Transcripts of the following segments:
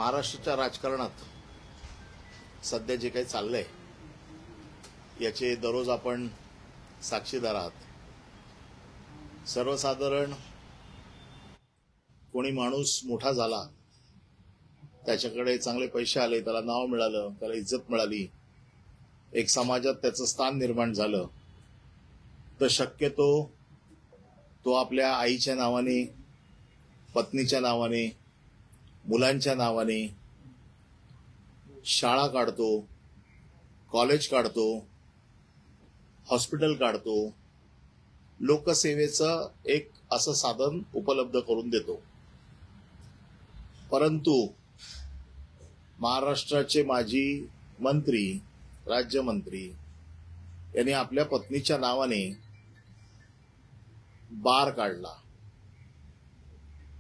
महाराष्ट्राच्या राजकारणात सध्या जे काही चाललंय याचे दररोज आपण साक्षीदार आहात. सर्वसाधारण कोणी माणूस मोठा झाला, त्याच्याकडे चांगले पैसे आले, त्याला नाव मिळालं, त्याला इज्जत मिळाली, एक समाजात त्याचं स्थान निर्माण झालं, तर शक्यतो तो आपल्या आईच्या नावाने, पत्नीच्या नावाने, मुलांच्या नावाने शाळा काढतो, कॉलेज काढतो, हॉस्पिटल काढतो, लोकसेवेचं एक असं साधन उपलब्ध करून देतो. परंतु महाराष्ट्राचे माजी मंत्री, राज्यमंत्री यांनी आपल्या पत्नीच्या नावाने बार काढला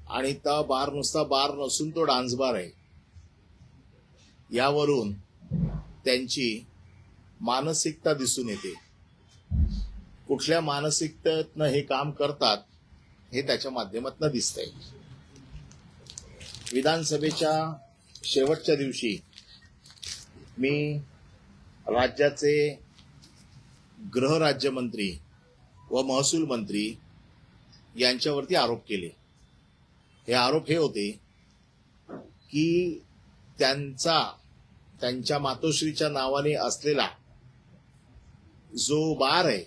आणि त्या बार नुसता बार नसून तो डान्स बार आहे. यावरून त्यांची मानसिकता दिसून येते. कुठल्या मानसिकतेतनं हे काम करतात हे त्याच्या माध्यमातून दिसतंय. विधानसभेच्या शेवटच्या दिवशी मी राज्याचे गृहराज्यमंत्री व महसूल मंत्री यांच्यावरती आरोप केले. हे आरोप हे होते की त्यांच्या मातोश्रीच्या नावाने असलेला जो बार आहे,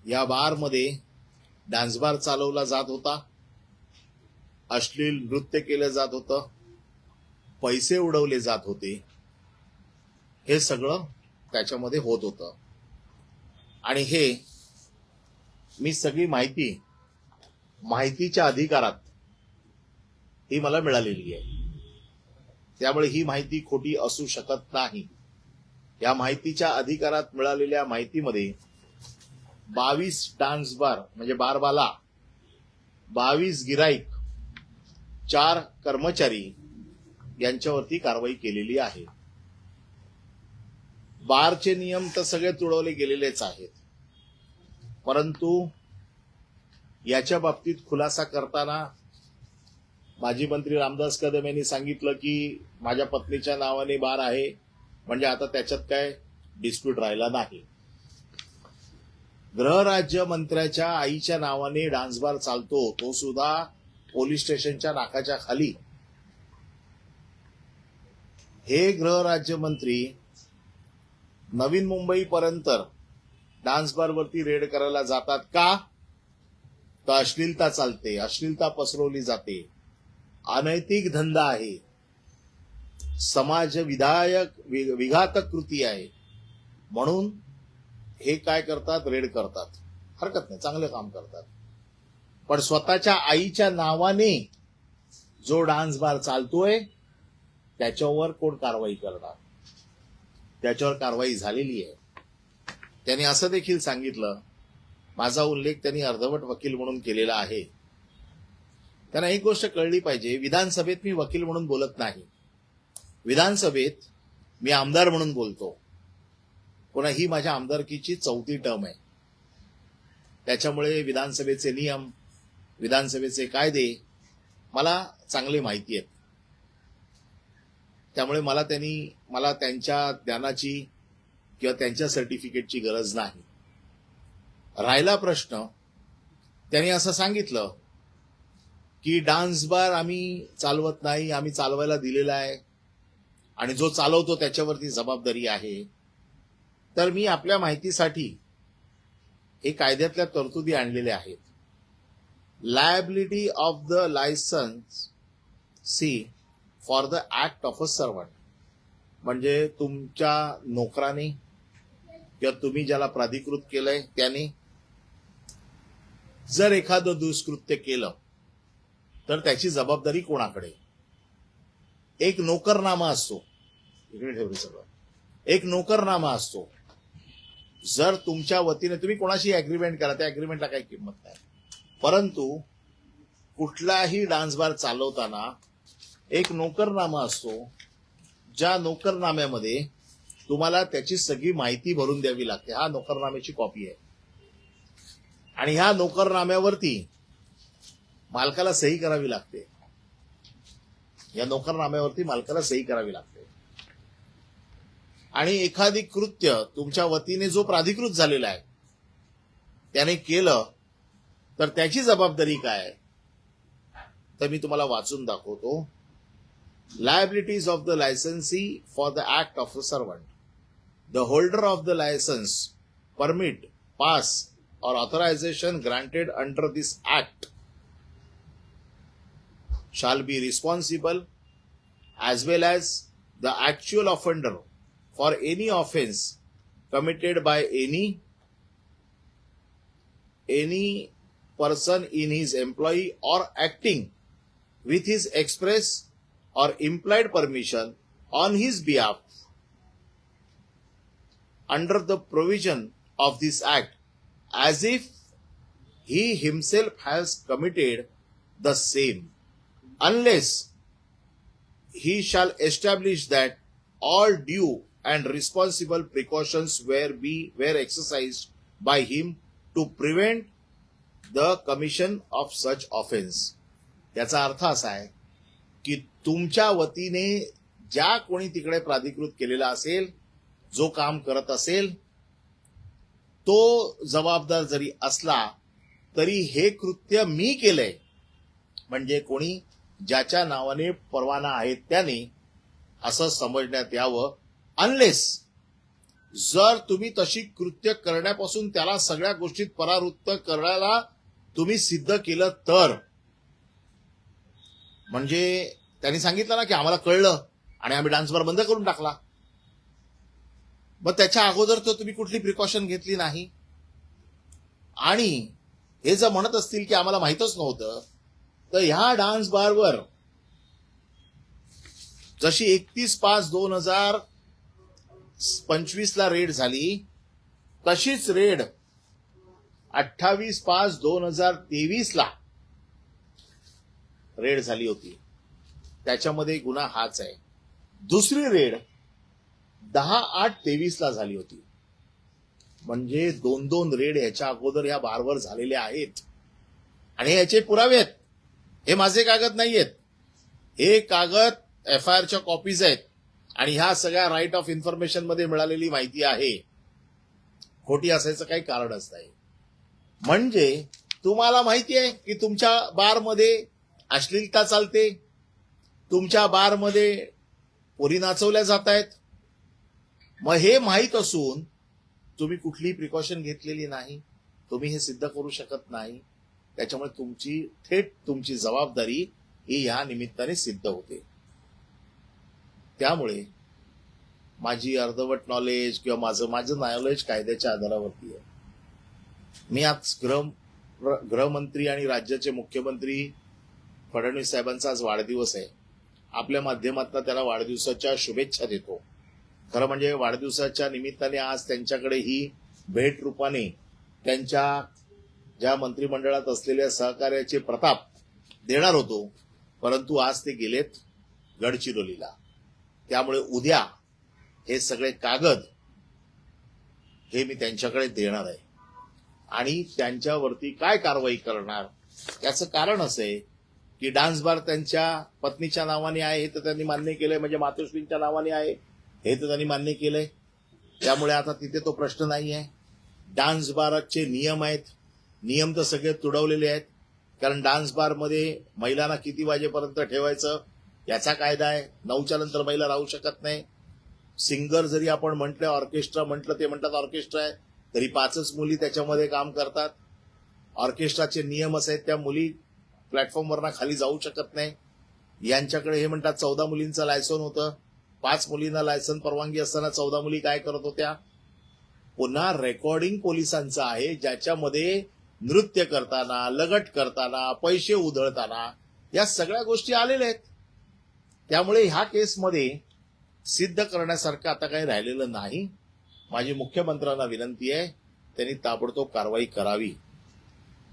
या बारमध्ये डान्स बार चालवला जात होता, अश्लील नृत्य केलं जात होतं, पैसे उडवले जात होते, हे सगळं त्याच्यामध्ये होत होतं. आणि हे मी सगळी माहितीच्या अधिकारात ही मला मिळालेली आहे. त्यामुळे ही माहिती खोटी असू शकत नाही. या माहितीच्या अधिकारात मिळालेल्या माहितीमध्ये 22 डान्स बार म्हणजे बारबाला, 22 गिराईक, 4 कर्मचारी यांच्यावरती कारवाई केलेली आहे. बारचे नियम तर सगळे तुडवले गेलेलेच आहेत, परंतु याच्या बाबतीत खुलासा करताना माजी मंत्री रामदास कदम यांनी सांगितलं की माझ्या पत्नीच्या नावाने बार आहे, म्हणजे आता त्याच्यात काय डिस्प्यूट राहिला नाही. गृहराज्यमंत्र्याच्या आईच्या नावाने डान्स बार चालतो, तो सुद्धा पोलीस स्टेशनच्या नाकाच्या खाली. हे गृहराज्यमंत्री नवीन मुंबईपर्यंत डान्स बारवरती रेड करायला जातात का? तर अश्लीलता चालते, अश्लीलता पसरवली जाते, अनैतिक धंदा आहे, समाज विघातक कृती आहे, म्हणून हे काय करतात, रेड करतात. हरकत नाही, चांगलं काम करतात. पण स्वतःच्या आईच्या नावाने जो डान्स बार चालतोय त्याच्यावर कोण कारवाई करणार? त्याच्यावर कारवाई झालेली आहे. त्यांनी असं देखील सांगितलं, माझा उल्लेख त्यांनी अर्धवट वकील म्हणून केलेला आहे. त्यांना एक गोष्ट कळली पाहिजे, विधानसभेत मी वकील म्हणून बोलत नाही, विधानसभेत मी आमदार म्हणून बोलतो. पुन्हा ही माझ्या आमदारकीची 4थी टर्म आहे. त्याच्यामुळे विधानसभेचे नियम, विधानसभेचे कायदे मला चांगले माहिती आहेत. त्यामुळे मला त्यांच्या ज्ञानाची किंवा त्यांच्या सर्टिफिकेटची गरज नाही. राहिला प्रश्न, त्यांनी असं सांगितलं की डान्स बार आम्ही चालवत नाही, आम्ही चालवायला दिलेला आहे आणि जो चालवतो त्याच्यावरती जबाबदारी आहे. तर मी आपल्या माहितीसाठी हे कायद्यातल्या तरतुदी आणलेल्या आहेत. Liability of the licensee for the act of a servant, म्हणजे तुमच्या नोकराने किंवा तुम्ही ज्याला प्राधिकृत केलंय त्याने जर एखादं दुष्कृत्य केलं तर त्याची जबाबदारी कोणाकडे? एक नोकरनामा असतो, इकडे ठेवलं सगळं, एक नोकरनामा असतो. जर तुमच्या वतीने तुम्ही कोणाशी अग्रीमेंट करा, त्या अग्रीमेंटला काही किंमत नाही, परंतु कुठलाही डान्स बार चालवताना एक नोकरनामा असतो, ज्या नोकरनाम्यामध्ये तुम्हाला त्याची सगळी माहिती भरून द्यावी लागते. हा नोकरनाम्याची कॉपी आहे आणि ह्या नोकरनाम्यावरती मालकाला सही करावी लागते. या नोकरनाम्यावरती मालकाला सही करावी लागते. आणि एखादी कृत्य तुमच्या वतीने जो प्राधिकृत झालेला आहे त्याने केलं तर त्याची जबाबदारी काय आहे, तर मी तुम्हाला वाचून दाखवतो. Liabilities of the licensee for the act of a servant. The holder of the licence, permit, pass or authorization granted under this act shall be responsible as well as the actual offender for any offense committed by any person in his employ or acting with his express or implied permission on his behalf under the provision of this act, as if he himself has committed the same, unless he shall establish that all due and responsible precautions were exercised by him to prevent the commission of such offense. याचा अर्थ असा आहे की तुमच्या वतीने ज्या कोणी तिकडे प्राधिकृत केलेला असेल, जो काम करत असेल, तो जबाबदार जरी असला तरी हे कृत्य मी केलंय म्हणजे कोणी ज्याच्या नावाने परवाना आहे त्याने असं समजण्यात यावं, अनलेस जर तुम्ही तशी कृत्य करण्यापासून त्याला सगळ्या गोष्टीत परावृत्त करायला तुम्ही सिद्ध केलं तर. म्हणजे त्यांनी सांगितलं ना की आम्हाला कळलं आणि आम्ही डान्स बार बंद करून टाकला, मग त्याच्या अगोदर तर तुम्ही कुठली प्रिकॉशन घेतली नाही. आणि हे जर म्हणत असतील की आम्हाला माहितच नव्हतं, तर ह्या डान्स बारवर जशी 31/5/2025 ला रेड झाली, तशीच रेड 28/5/2023 ला रेड झाली होती. त्याच्यामध्ये गुन्हा हाच आहे. दुसरी रेड 10/8/23 ला झाली होती. म्हणजे 2 रेड याच्या अगोदर या बारवर झालेल्या आहेत आणि याचे पुरावे आहेत. हे माझे कागद नाहीयेत, हे कागद FIR च्या कॉपीज आहेत आणि ह्या सगळ्या राईट ऑफ इन्फॉर्मेशन मध्ये मिळालेली माहिती आहे. खोटी असायचं काही कारणच नाही. म्हणजे तुम्हाला माहिती आहे की तुमच्या बारमध्ये अश्लीलता चालते, तुमच्या बारमध्ये पोरी नाचवल्या जात आहेत. मग हे माहीत असून तुम्ही कुठलीही प्रिकॉशन घेतलेली नाही, तुम्ही हे सिद्ध करू शकत नाही. त्याच्यामुळे थेट तुमची जबाबदारी ही या निमित्ताने सिद्ध होते. त्यामुळे माझी अर्धवट नॉलेज किंवा माझं नॉलेज कायद्याच्या आधारावरती आहे. मी आज गृहमंत्री आणि राज्याचे मुख्यमंत्री फडणवीस साहेबांचा आज वाढदिवस आहे. आपल्या माध्यमातून त्याला वाढदिवसाच्या शुभेच्छा देतो. खरं म्हणजे वाढदिवसाच्या निमित्ताने आज त्यांच्याकडे ही भेट रूपाने त्यांच्या ज्या मंत्रिमंडळात असलेल्या सहकार्याचे प्रताप देणार होतो, परंतु आज ते गेलेत गडचिरोलीला. त्यामुळे उद्या हे सगळे कागद हे मी त्यांच्याकडे देणार आहे आणि त्यांच्यावरती काय कारवाई करणार याचं कारण असं आहे की डान्स बार त्यांच्या पत्नीच्या नावाने आहे हे तर त्यांनी मान्य केलंय, म्हणजे मातोश्रींच्या नावाने आहे हे तर त्यांनी मान्य केलंय. त्यामुळे आता तिथे तो प्रश्न नाही आहे. डान्स बारचे नियम आहेत, नियम तर सगळे तुडवलेले आहेत. कारण डान्स बारमध्ये महिलांना किती वाजेपर्यंत ठेवायचं याचा कायदा आहे. 9च्या नंतर महिला राहू शकत नाही. सिंगर जरी आपण म्हटलं, ऑर्केस्ट्रा म्हटलं, ते म्हणतात ऑर्केस्ट्रा आहे, तरी 5च मुली त्याच्यामध्ये काम करतात. ऑर्केस्ट्राचे नियम असे आहेत, त्या मुली प्लॅटफॉर्मवरनं खाली जाऊ शकत नाही. यांच्याकडे हे म्हणतात 14 मुलींचं लायसन होतं, 5 मुलींना लायसन परवानगी असताना 14 मुली काय करत होत्या. पुन्हा रेकॉर्डिंग पोलिसांचं आहे, ज्याच्यामध्ये नृत्य करताना, लगट करताना, पैसे उधळताना या सगळ्या गोष्टी आलेल्या आहेत. त्यामुळे ह्या केसमध्ये सिद्ध करण्यासारखं आता काही राहिलेलं नाही. माझी मुख्यमंत्र्यांना विनंती आहे, त्यांनी ताबडतोब कारवाई करावी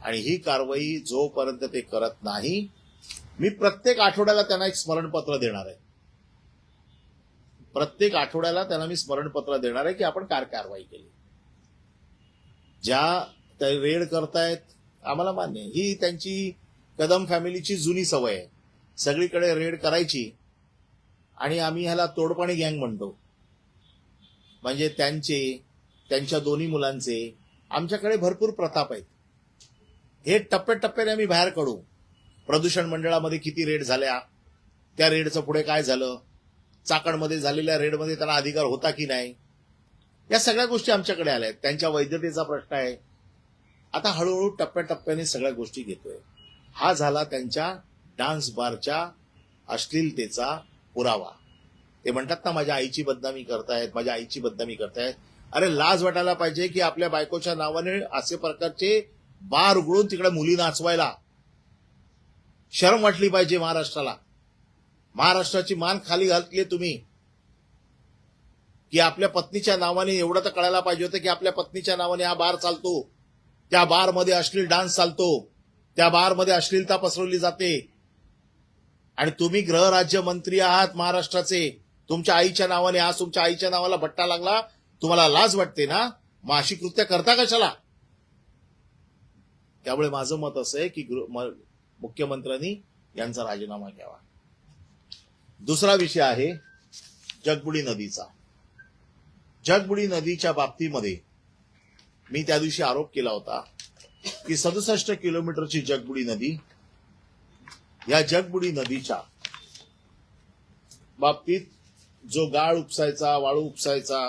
आणि ही कारवाई जोपर्यंत ते करत नाही, मी प्रत्येक आठवड्याला त्यांना एक स्मरणपत्र देणार आहे. प्रत्येक आठवड्याला त्यांना मी स्मरणपत्र देणार आहे की आपण काय कारवाई केली. ज्या रेड करतायत आम्हाला मान्य आहे, ही त्यांची कदम फॅमिलीची जुनी सवय आहे. सगळीकडे रेड करायची आणि आम्ही ह्याला तोडपाणी गँग म्हणतो. म्हणजे त्यांच्या दोन्ही मुलांचे आमच्याकडे भरपूर प्रताप आहेत. हे टप्प्याटप्प्याने आम्ही बाहेर काढू. प्रदूषण मंडळामध्ये किती रेड झाल्या, त्या रेडचं पुढे काय झालं, चाकणमध्ये झालेल्या रेडमध्ये त्यांना अधिकार होता की नाही, या सगळ्या गोष्टी आमच्याकडे आल्या आहेत. त्यांच्या वैधतेचा प्रश्न आहे. आता हळूहळू टप्प्याटप्प्याने सगळ्या गोष्टी घेतोय. हा झाला त्यांच्या डान्स बारच्या अश्लीलतेचा पुरावा. ते म्हणतात ना, माझ्या आईची बदनामी करतायत, माझ्या आईची बदनामी करतायत. अरे लाज वाटायला पाहिजे की आपल्या बायकोच्या नावाने असे प्रकारचे बार उघडून तिकडे मुली नाचवायला. शरम वाटली पाहिजे महाराष्ट्राला. महाराष्ट्राची मान खाली घातलीये तुम्ही. की आपल्या पत्नीच्या नावाने एवढं तर कळायला पाहिजे होतं की आपल्या पत्नीच्या नावाने हा बार चालतो, त्या बारमध्ये अश्लील डान्स चालतो, त्या बारमध्ये अश्लीलता पसरवली जाते. आणि तुम्ही गृहराज्यमंत्री आहात महाराष्ट्राचे. तुमच्या आईच्या नावाने, आज तुमच्या आईच्या नावाला भट्टा लागला, तुम्हाला लाज वाटते ना? मग अशी कृत्य करता कशाला? त्यामुळे माझं मत असं आहे की मुख्यमंत्र्यांनी यांचा राजीनामा घ्यावा. दुसरा विषय आहे जगबुडी नदीचा. जगबुडी नदीच्या बाबतीमध्ये मी त्या दिवशी आरोप केला होता की 67 किलोमीटरची जगबुडी नदी, या जगबुडी नदीच्या बाबतीत जो गाळ उपसायचा, वाळू उपसायचा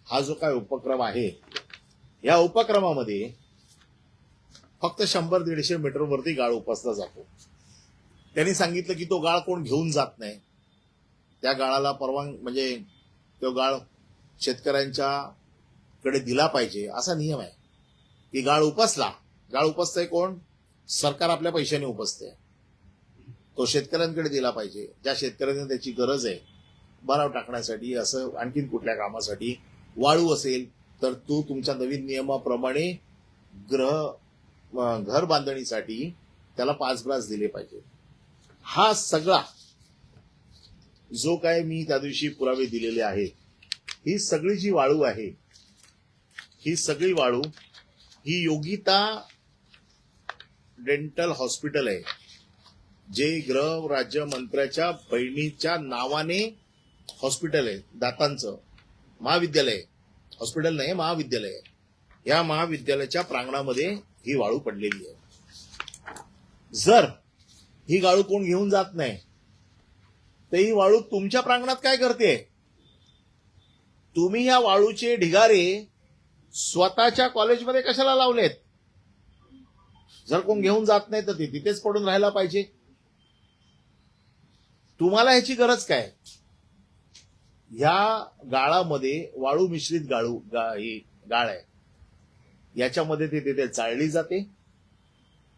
हा जो काय उपक्रम आहे, या उपक्रमामध्ये फक्त 100-150 मीटरवरती गाळ उपसला जातो. त्यांनी सांगितलं की तो गाळ कोण घेऊन जात नाही. त्या गाळाला म्हणजे तो गाळ शेतकऱ्यांच्या कडे दिला पाहिजे असा नियम आहे. की गाळ उपसतंय कोण? सरकार आपल्या पैशाने उपसते. तो शेतकऱ्यांकडे दिला पाहिजे. ज्या शेतकऱ्यांना त्याची गरज आहे भराव टाकण्यासाठी, असं आणखीन कुठल्या कामासाठी. वाळू असेल तर तो तुमच्या नवीन नियमाप्रमाणे घर बांधणीसाठी त्याला 5 ग्लास दिले पाहिजे. हा सगळा जो काय मी त्या दिवशी पुरावे दिलेले आहेत, ही सगळी जी वाळू आहे, ही सगळी वाळू ही योगिता डेंटल हॉस्पिटल आहे, जे गृह राज्यमंत्र्याच्या बहिणीच्या नावाने हॉस्पिटल आहे, दातांचं महाविद्यालय, हॉस्पिटल नाही महाविद्यालय आहे. या महाविद्यालयाच्या प्रांगणामध्ये ही वाळू पडलेली आहे. जर ही गाळू कोण घेऊन जात नाही तर ही वाळू तुमच्या प्रांगणात काय करते? तुम्ही या वाळूचे ढिगारे स्वतःच्या कॉलेजमध्ये कशाला लावलेत? जर कोण घेऊन जात नाही तर ते तिथेच पडून राहायला पाहिजे. तुम्हाला ह्याची गरज काय? या गाळामध्ये वाळू मिश्रित ही गाळ आहे. याच्यामध्ये ते तिथे चाळली जाते,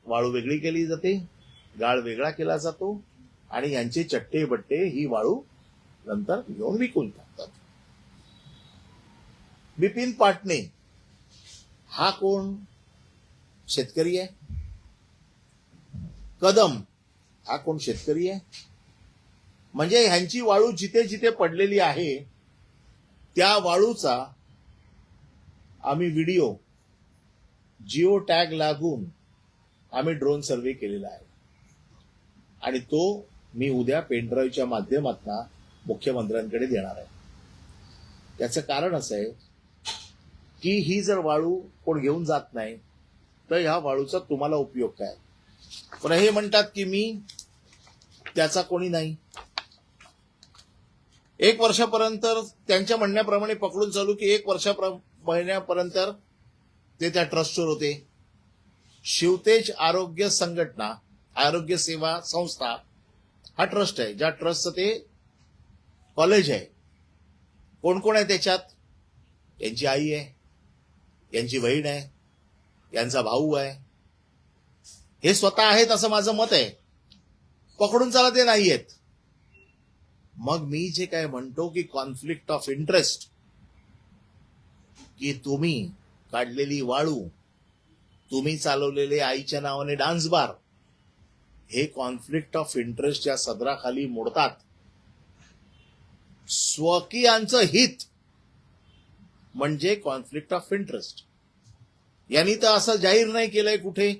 वाळू वेगळी केली जाते, गाळ वेगळा केला जातो आणि यांचे चट्टे बट्टे ही वाळू नंतर घेऊन विकून टाकतात. बिपिन पाटणे हा कोण? शेतकरी आहे. कदम हा कोण? शेतकरी आहे. म्हणजे ह्यांची वाळू जिथे जिथे पडलेली आहे त्या वाळूचा आम्ही व्हिडिओ जिओ टॅग लागून आम्ही ड्रोन सर्व्हे केलेला आहे आणि तो मी उद्या पेनड्राईव्हच्या माध्यमातून मुख्यमंत्र्यांकडे देणार आहे. त्याचं कारण असं आहे की ही जर वाळू कोण घेऊन जात नाही तर ह्या वाळूचा तुम्हाला उपयोग काय? पण हे म्हणतात की मी त्याचा कोणी नाही. 1 वर्षापर्यंत त्यांच्या म्हणण्याप्रमाणे पकडून चालू की 1 महिन्यापर्यंत ते त्या ट्रस्टवर होते. शिवतेज आरोग्य संघटना, आरोग्य सेवा संस्था हा ट्रस्ट आहे, ज्या ट्रस्टचं ते कॉलेज आहे. कोण कोण आहे त्याच्यात? यांची आई आहे, यांची बहीण आहे, यांचा भाऊ आहे. हे स्वतः आहेत असं माझं मत आहे. पकडून चला ते नाहीयेत. मग मी जे काय म्हणतो की कॉन्फ्लिक्ट ऑफ इंटरेस्ट, की तुम्ही काढलेली वाळू, तुम्ही चालवलेले आईच्या नावाने डान्स बार, हे कॉन्फ्लिक्ट ऑफ इंटरेस्ट या सदराखाली मोडतात. स्वकीयांचं हित म्हणजे कॉन्फ्लिक्ट ऑफ इंटरेस्ट. यांनी तर असं जाहीर नाही केलंय कुठे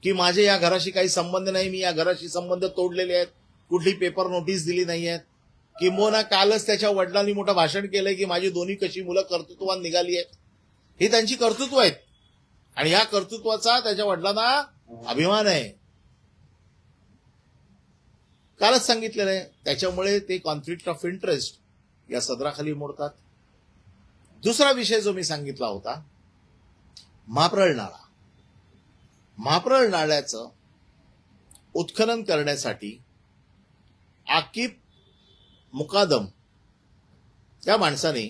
की माझे या घराशी काही संबंध नाही, मी या घराशी संबंध तोडलेले आहेत. कुठली पेपर नोटीस दिली नाहीये. किंबहुना कालच त्याच्या वडिलांनी मोठं भाषण केलंय की माझी दोन्ही कशी मुलं कर्तृत्वान निघाली आहेत. ही त्यांची कर्तृत्व आहेत आणि या कर्तृत्वाचा त्याच्या वडिलांना अभिमान आहे. कालच सांगितलेलं आहे. त्याच्यामुळे ते कॉन्फ्लिक्ट ऑफ इंटरेस्ट या सदराखाली मोडतात. दुसरा विषय जो मी सांगितला होता, महाप्रळ नाळा. महाप्रळ नाळ्याचं उत्खनन करण्यासाठी आकिब मुकादम या माणसाने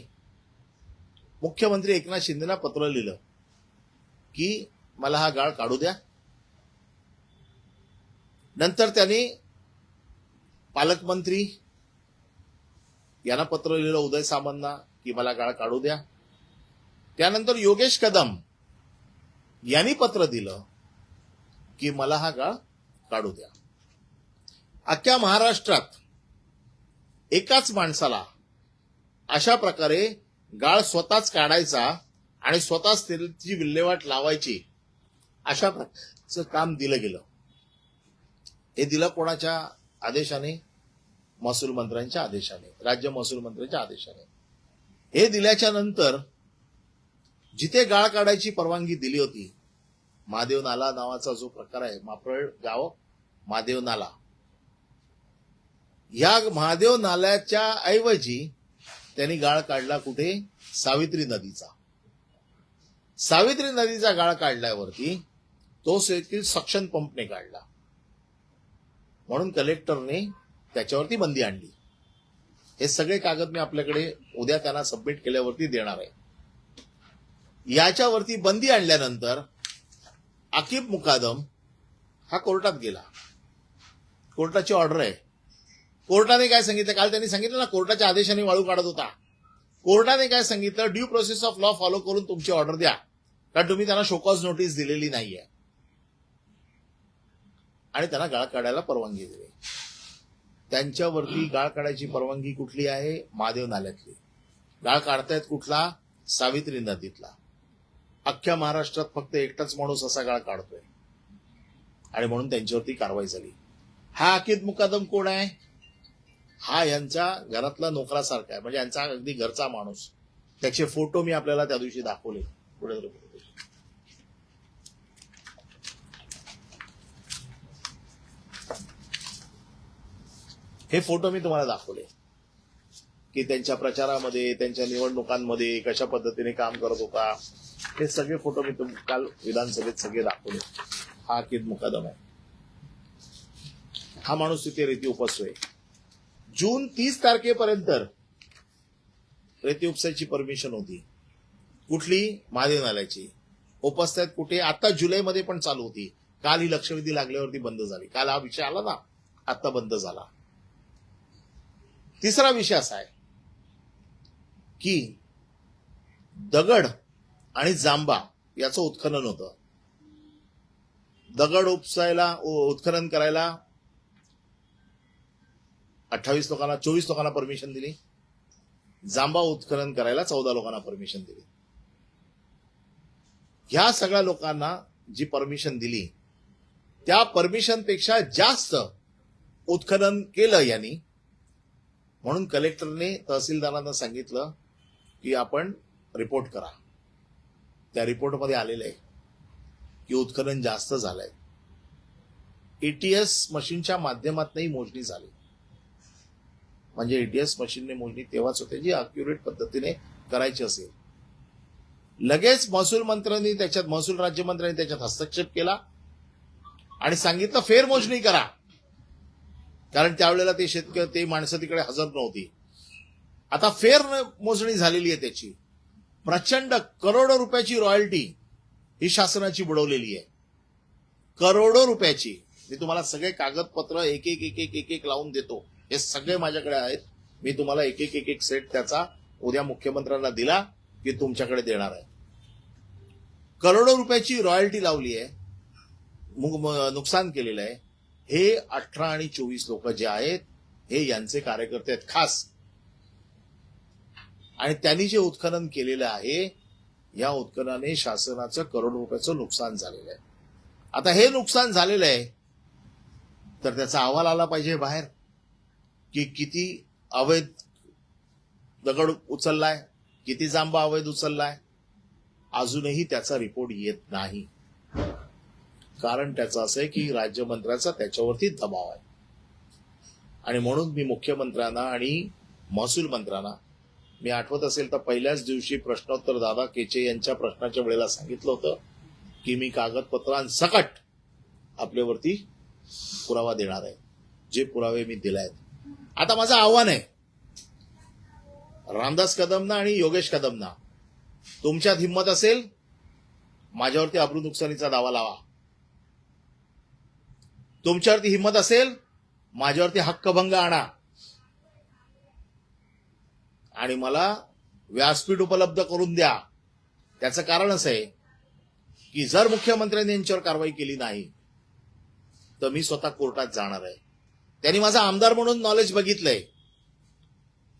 मुख्यमंत्री एकनाथ शिंदेना पत्र लिहिलं की मला हा गाळ काढू द्या. नंतर त्यांनी पालकमंत्री यांना पत्र लिहिलं, उदय सामंतना, की मला गाळ काढू द्या. त्यानंतर योगेश कदम यांनी पत्र दिलं की मला हा गाळ काढू द्या. अख्ख्या महाराष्ट्रात एकाच माणसाला अशा प्रकारे गाळ स्वतःच काढायचा आणि स्वतःच त्याची विल्हेवाट लावायची अशा प्रकारचं काम दिलं गेलं. हे दिलं कोणाच्या आदेशाने? महसूल मंत्र्यांच्या आदेशाने, राज्य महसूल मंत्र्यांच्या आदेशाने. हे दिल्याच्या नंतर जिथे गाळ काढायची परवानगी दिली होती, महादेव नाला नावाचा जो प्रकार आहे, महाप्रळ गाव महादेव नाला, या महादेव नाल्याच्या ऐवजी त्यांनी गाळ काढला कुठे? सावित्री नदीचा. सावित्री नदीचा गाळ काढल्यावरती तो सक्शन पंपने काढला, म्हणून कलेक्टरने त्याच्यावरती बंदी आणली. हे सगळे कागद मी आपल्याकडे उद्या त्यांना सबमिट केल्यावरती देणार आहे. याच्यावरती बंदी आणल्यानंतर आकिब मुकादम हा कोर्टात गेला. कोर्टाची ऑर्डर आहे. कोर्टाने काय सांगितलं? काल त्यांनी सांगितलं ना, कोर्टाच्या आदेशाने वाळू काढत होता. कोर्टाने काय सांगितलं? Due process of law follow करून तुमची ऑर्डर द्या, कारण तुम्ही त्यांना शोकॉज नोटीस दिलेली नाहीये. आणि त्यांना गाळ काढायला परवानगी दिली. त्यांच्यावरती गाळ काढायची परवानगी कुठली आहे? महादेव नाल्यातली. गाळ काढतायत कुठला? सावित्री नदीतला. अख्ख्या महाराष्ट्रात फक्त एकटाच माणूस असा गाळ काढतोय आणि म्हणून त्यांच्यावरती कारवाई झाली. हा आकिब मुकादम कोण आहे? हा यांच्या घरातला नोकरासारखा आहे, म्हणजे यांचा अगदी घरचा माणूस. त्याचे फोटो मी आपल्याला त्या दिवशी दाखवले. पुढे हे फोटो मी तुम्हाला दाखवले की त्यांच्या प्रचारामध्ये, त्यांच्या निवडणुकांमध्ये कशा पद्धतीने काम करत होता. हे सगळे फोटो मी काल विधानसभेत सगळे दाखवले. हा आकिब मुकादम आहे. हा माणूस तिथे रेती उपसतोय. जून 30 तारखेपर्यंत रेती उपसायची परमिशन होती. कुठली? महादेव नाल्याची. उपसतायत कुठे? आता जुलैमध्ये पण चालू होती. काल ही लक्षवेधी लागल्यावरती बंद झाली. काल हा विषय आला ना, आता बंद झाला. तिसरा विषय असा आहे की दगड आणि जांबा याचं उत्खनन होतं. दगड उपसायला, उत्खनन करायला 28 लोकांना, 24 लोकांना परमिशन दिली. जांबा उत्खनन करायला 14 लोकांना परमिशन दिली. ह्या सगळ्या लोकांना जी परमिशन दिली, त्या परमिशनपेक्षा जास्त उत्खनन केलं यांनी. म्हणून कलेक्टरने तहसीलदारांना सांगितलं की आपण रिपोर्ट करा. त्या रिपोर्टमध्ये आलेलं आहे की उत्खनन जास्त झालंय. एटीएस मशीनच्या माध्यमातूनही मोजणी झाली. म्हणजे एटीएस मशीनने मोजणी तेव्हाच होते जी अक्युरेट पद्धतीने करायची असेल. लगेच महसूल मंत्र्यांनी त्याच्यात, महसूल राज्यमंत्र्यांनी त्याच्यात हस्तक्षेप केला आणि सांगितलं फेरमोजणी करा, कारण त्यावेळेला ते शेतकरी, ते माणसं तिकडे हजर नव्हती. आता फेर मोजणी झालेली आहे त्याची. प्रचंड करोडो रुपयाची रॉयल्टी ही शासनाची बुडवलेली आहे. करोडो रुपयाची. मी तुम्हाला सगळे कागदपत्र एक एक एक एक एक एक लावून देतो. हे सगळे माझ्याकडे आहेत. मी तुम्हाला एक एक एक एक सेट त्याचा उद्या मुख्यमंत्र्यांना दिला की तुमच्याकडे देणार आहे. करोडो रुपयाची रॉयल्टी लावली आहे, नुकसान केलेलं आहे. हे 18 आणि 24 लोक जे आहेत हे यांचे कार्यकर्ते आहेत खास. आणि त्यांनी जे उत्खनन केलेलं आहे, या उत्खननाने शासनाचं करोडो रुपयाचं नुकसान झालेलं आहे. आता हे नुकसान झालेलं आहे तर त्याचा अहवाल आला पाहिजे बाहेर. की किती अवैध दगड उचललाय, किती जांबा अवैध उचललाय, अजूनही त्याचा रिपोर्ट येत नाही. कारण त्याचं असं आहे की राज्यमंत्र्याचा त्याच्यावरती दबाव आहे. आणि म्हणून मी मुख्यमंत्र्यांना आणि महसूल मंत्र्यांना, मी आठवत असेल तर पहिल्याच दिवशी प्रश्नोत्तर दादा केचे यांच्या प्रश्नाच्या वेळेला सांगितलं होतं की मी कागदपत्रांसकट आपल्यावरती पुरावा देणार आहे, जे पुरावे मी दिले आहेत. आता माझं आव्हान आहे रामदास कदमना आणि योगेश कदमना, तुमच्यात हिंमत असेल माझ्यावरती अब्रू नुकसानीचा दावा लावा. तुमच्यावरती हिंमत असेल माझ्यावरती हक्कभंग आणा आणि मला व्यासपीठ उपलब्ध करून द्या. त्याचं कारण असं आहे की जर मुख्यमंत्र्यांनी यांच्यावर कारवाई केली नाही तर मी स्वतः कोर्टात जाणार आहे. त्यांनी माझा आमदार म्हणून नॉलेज बघितलंय.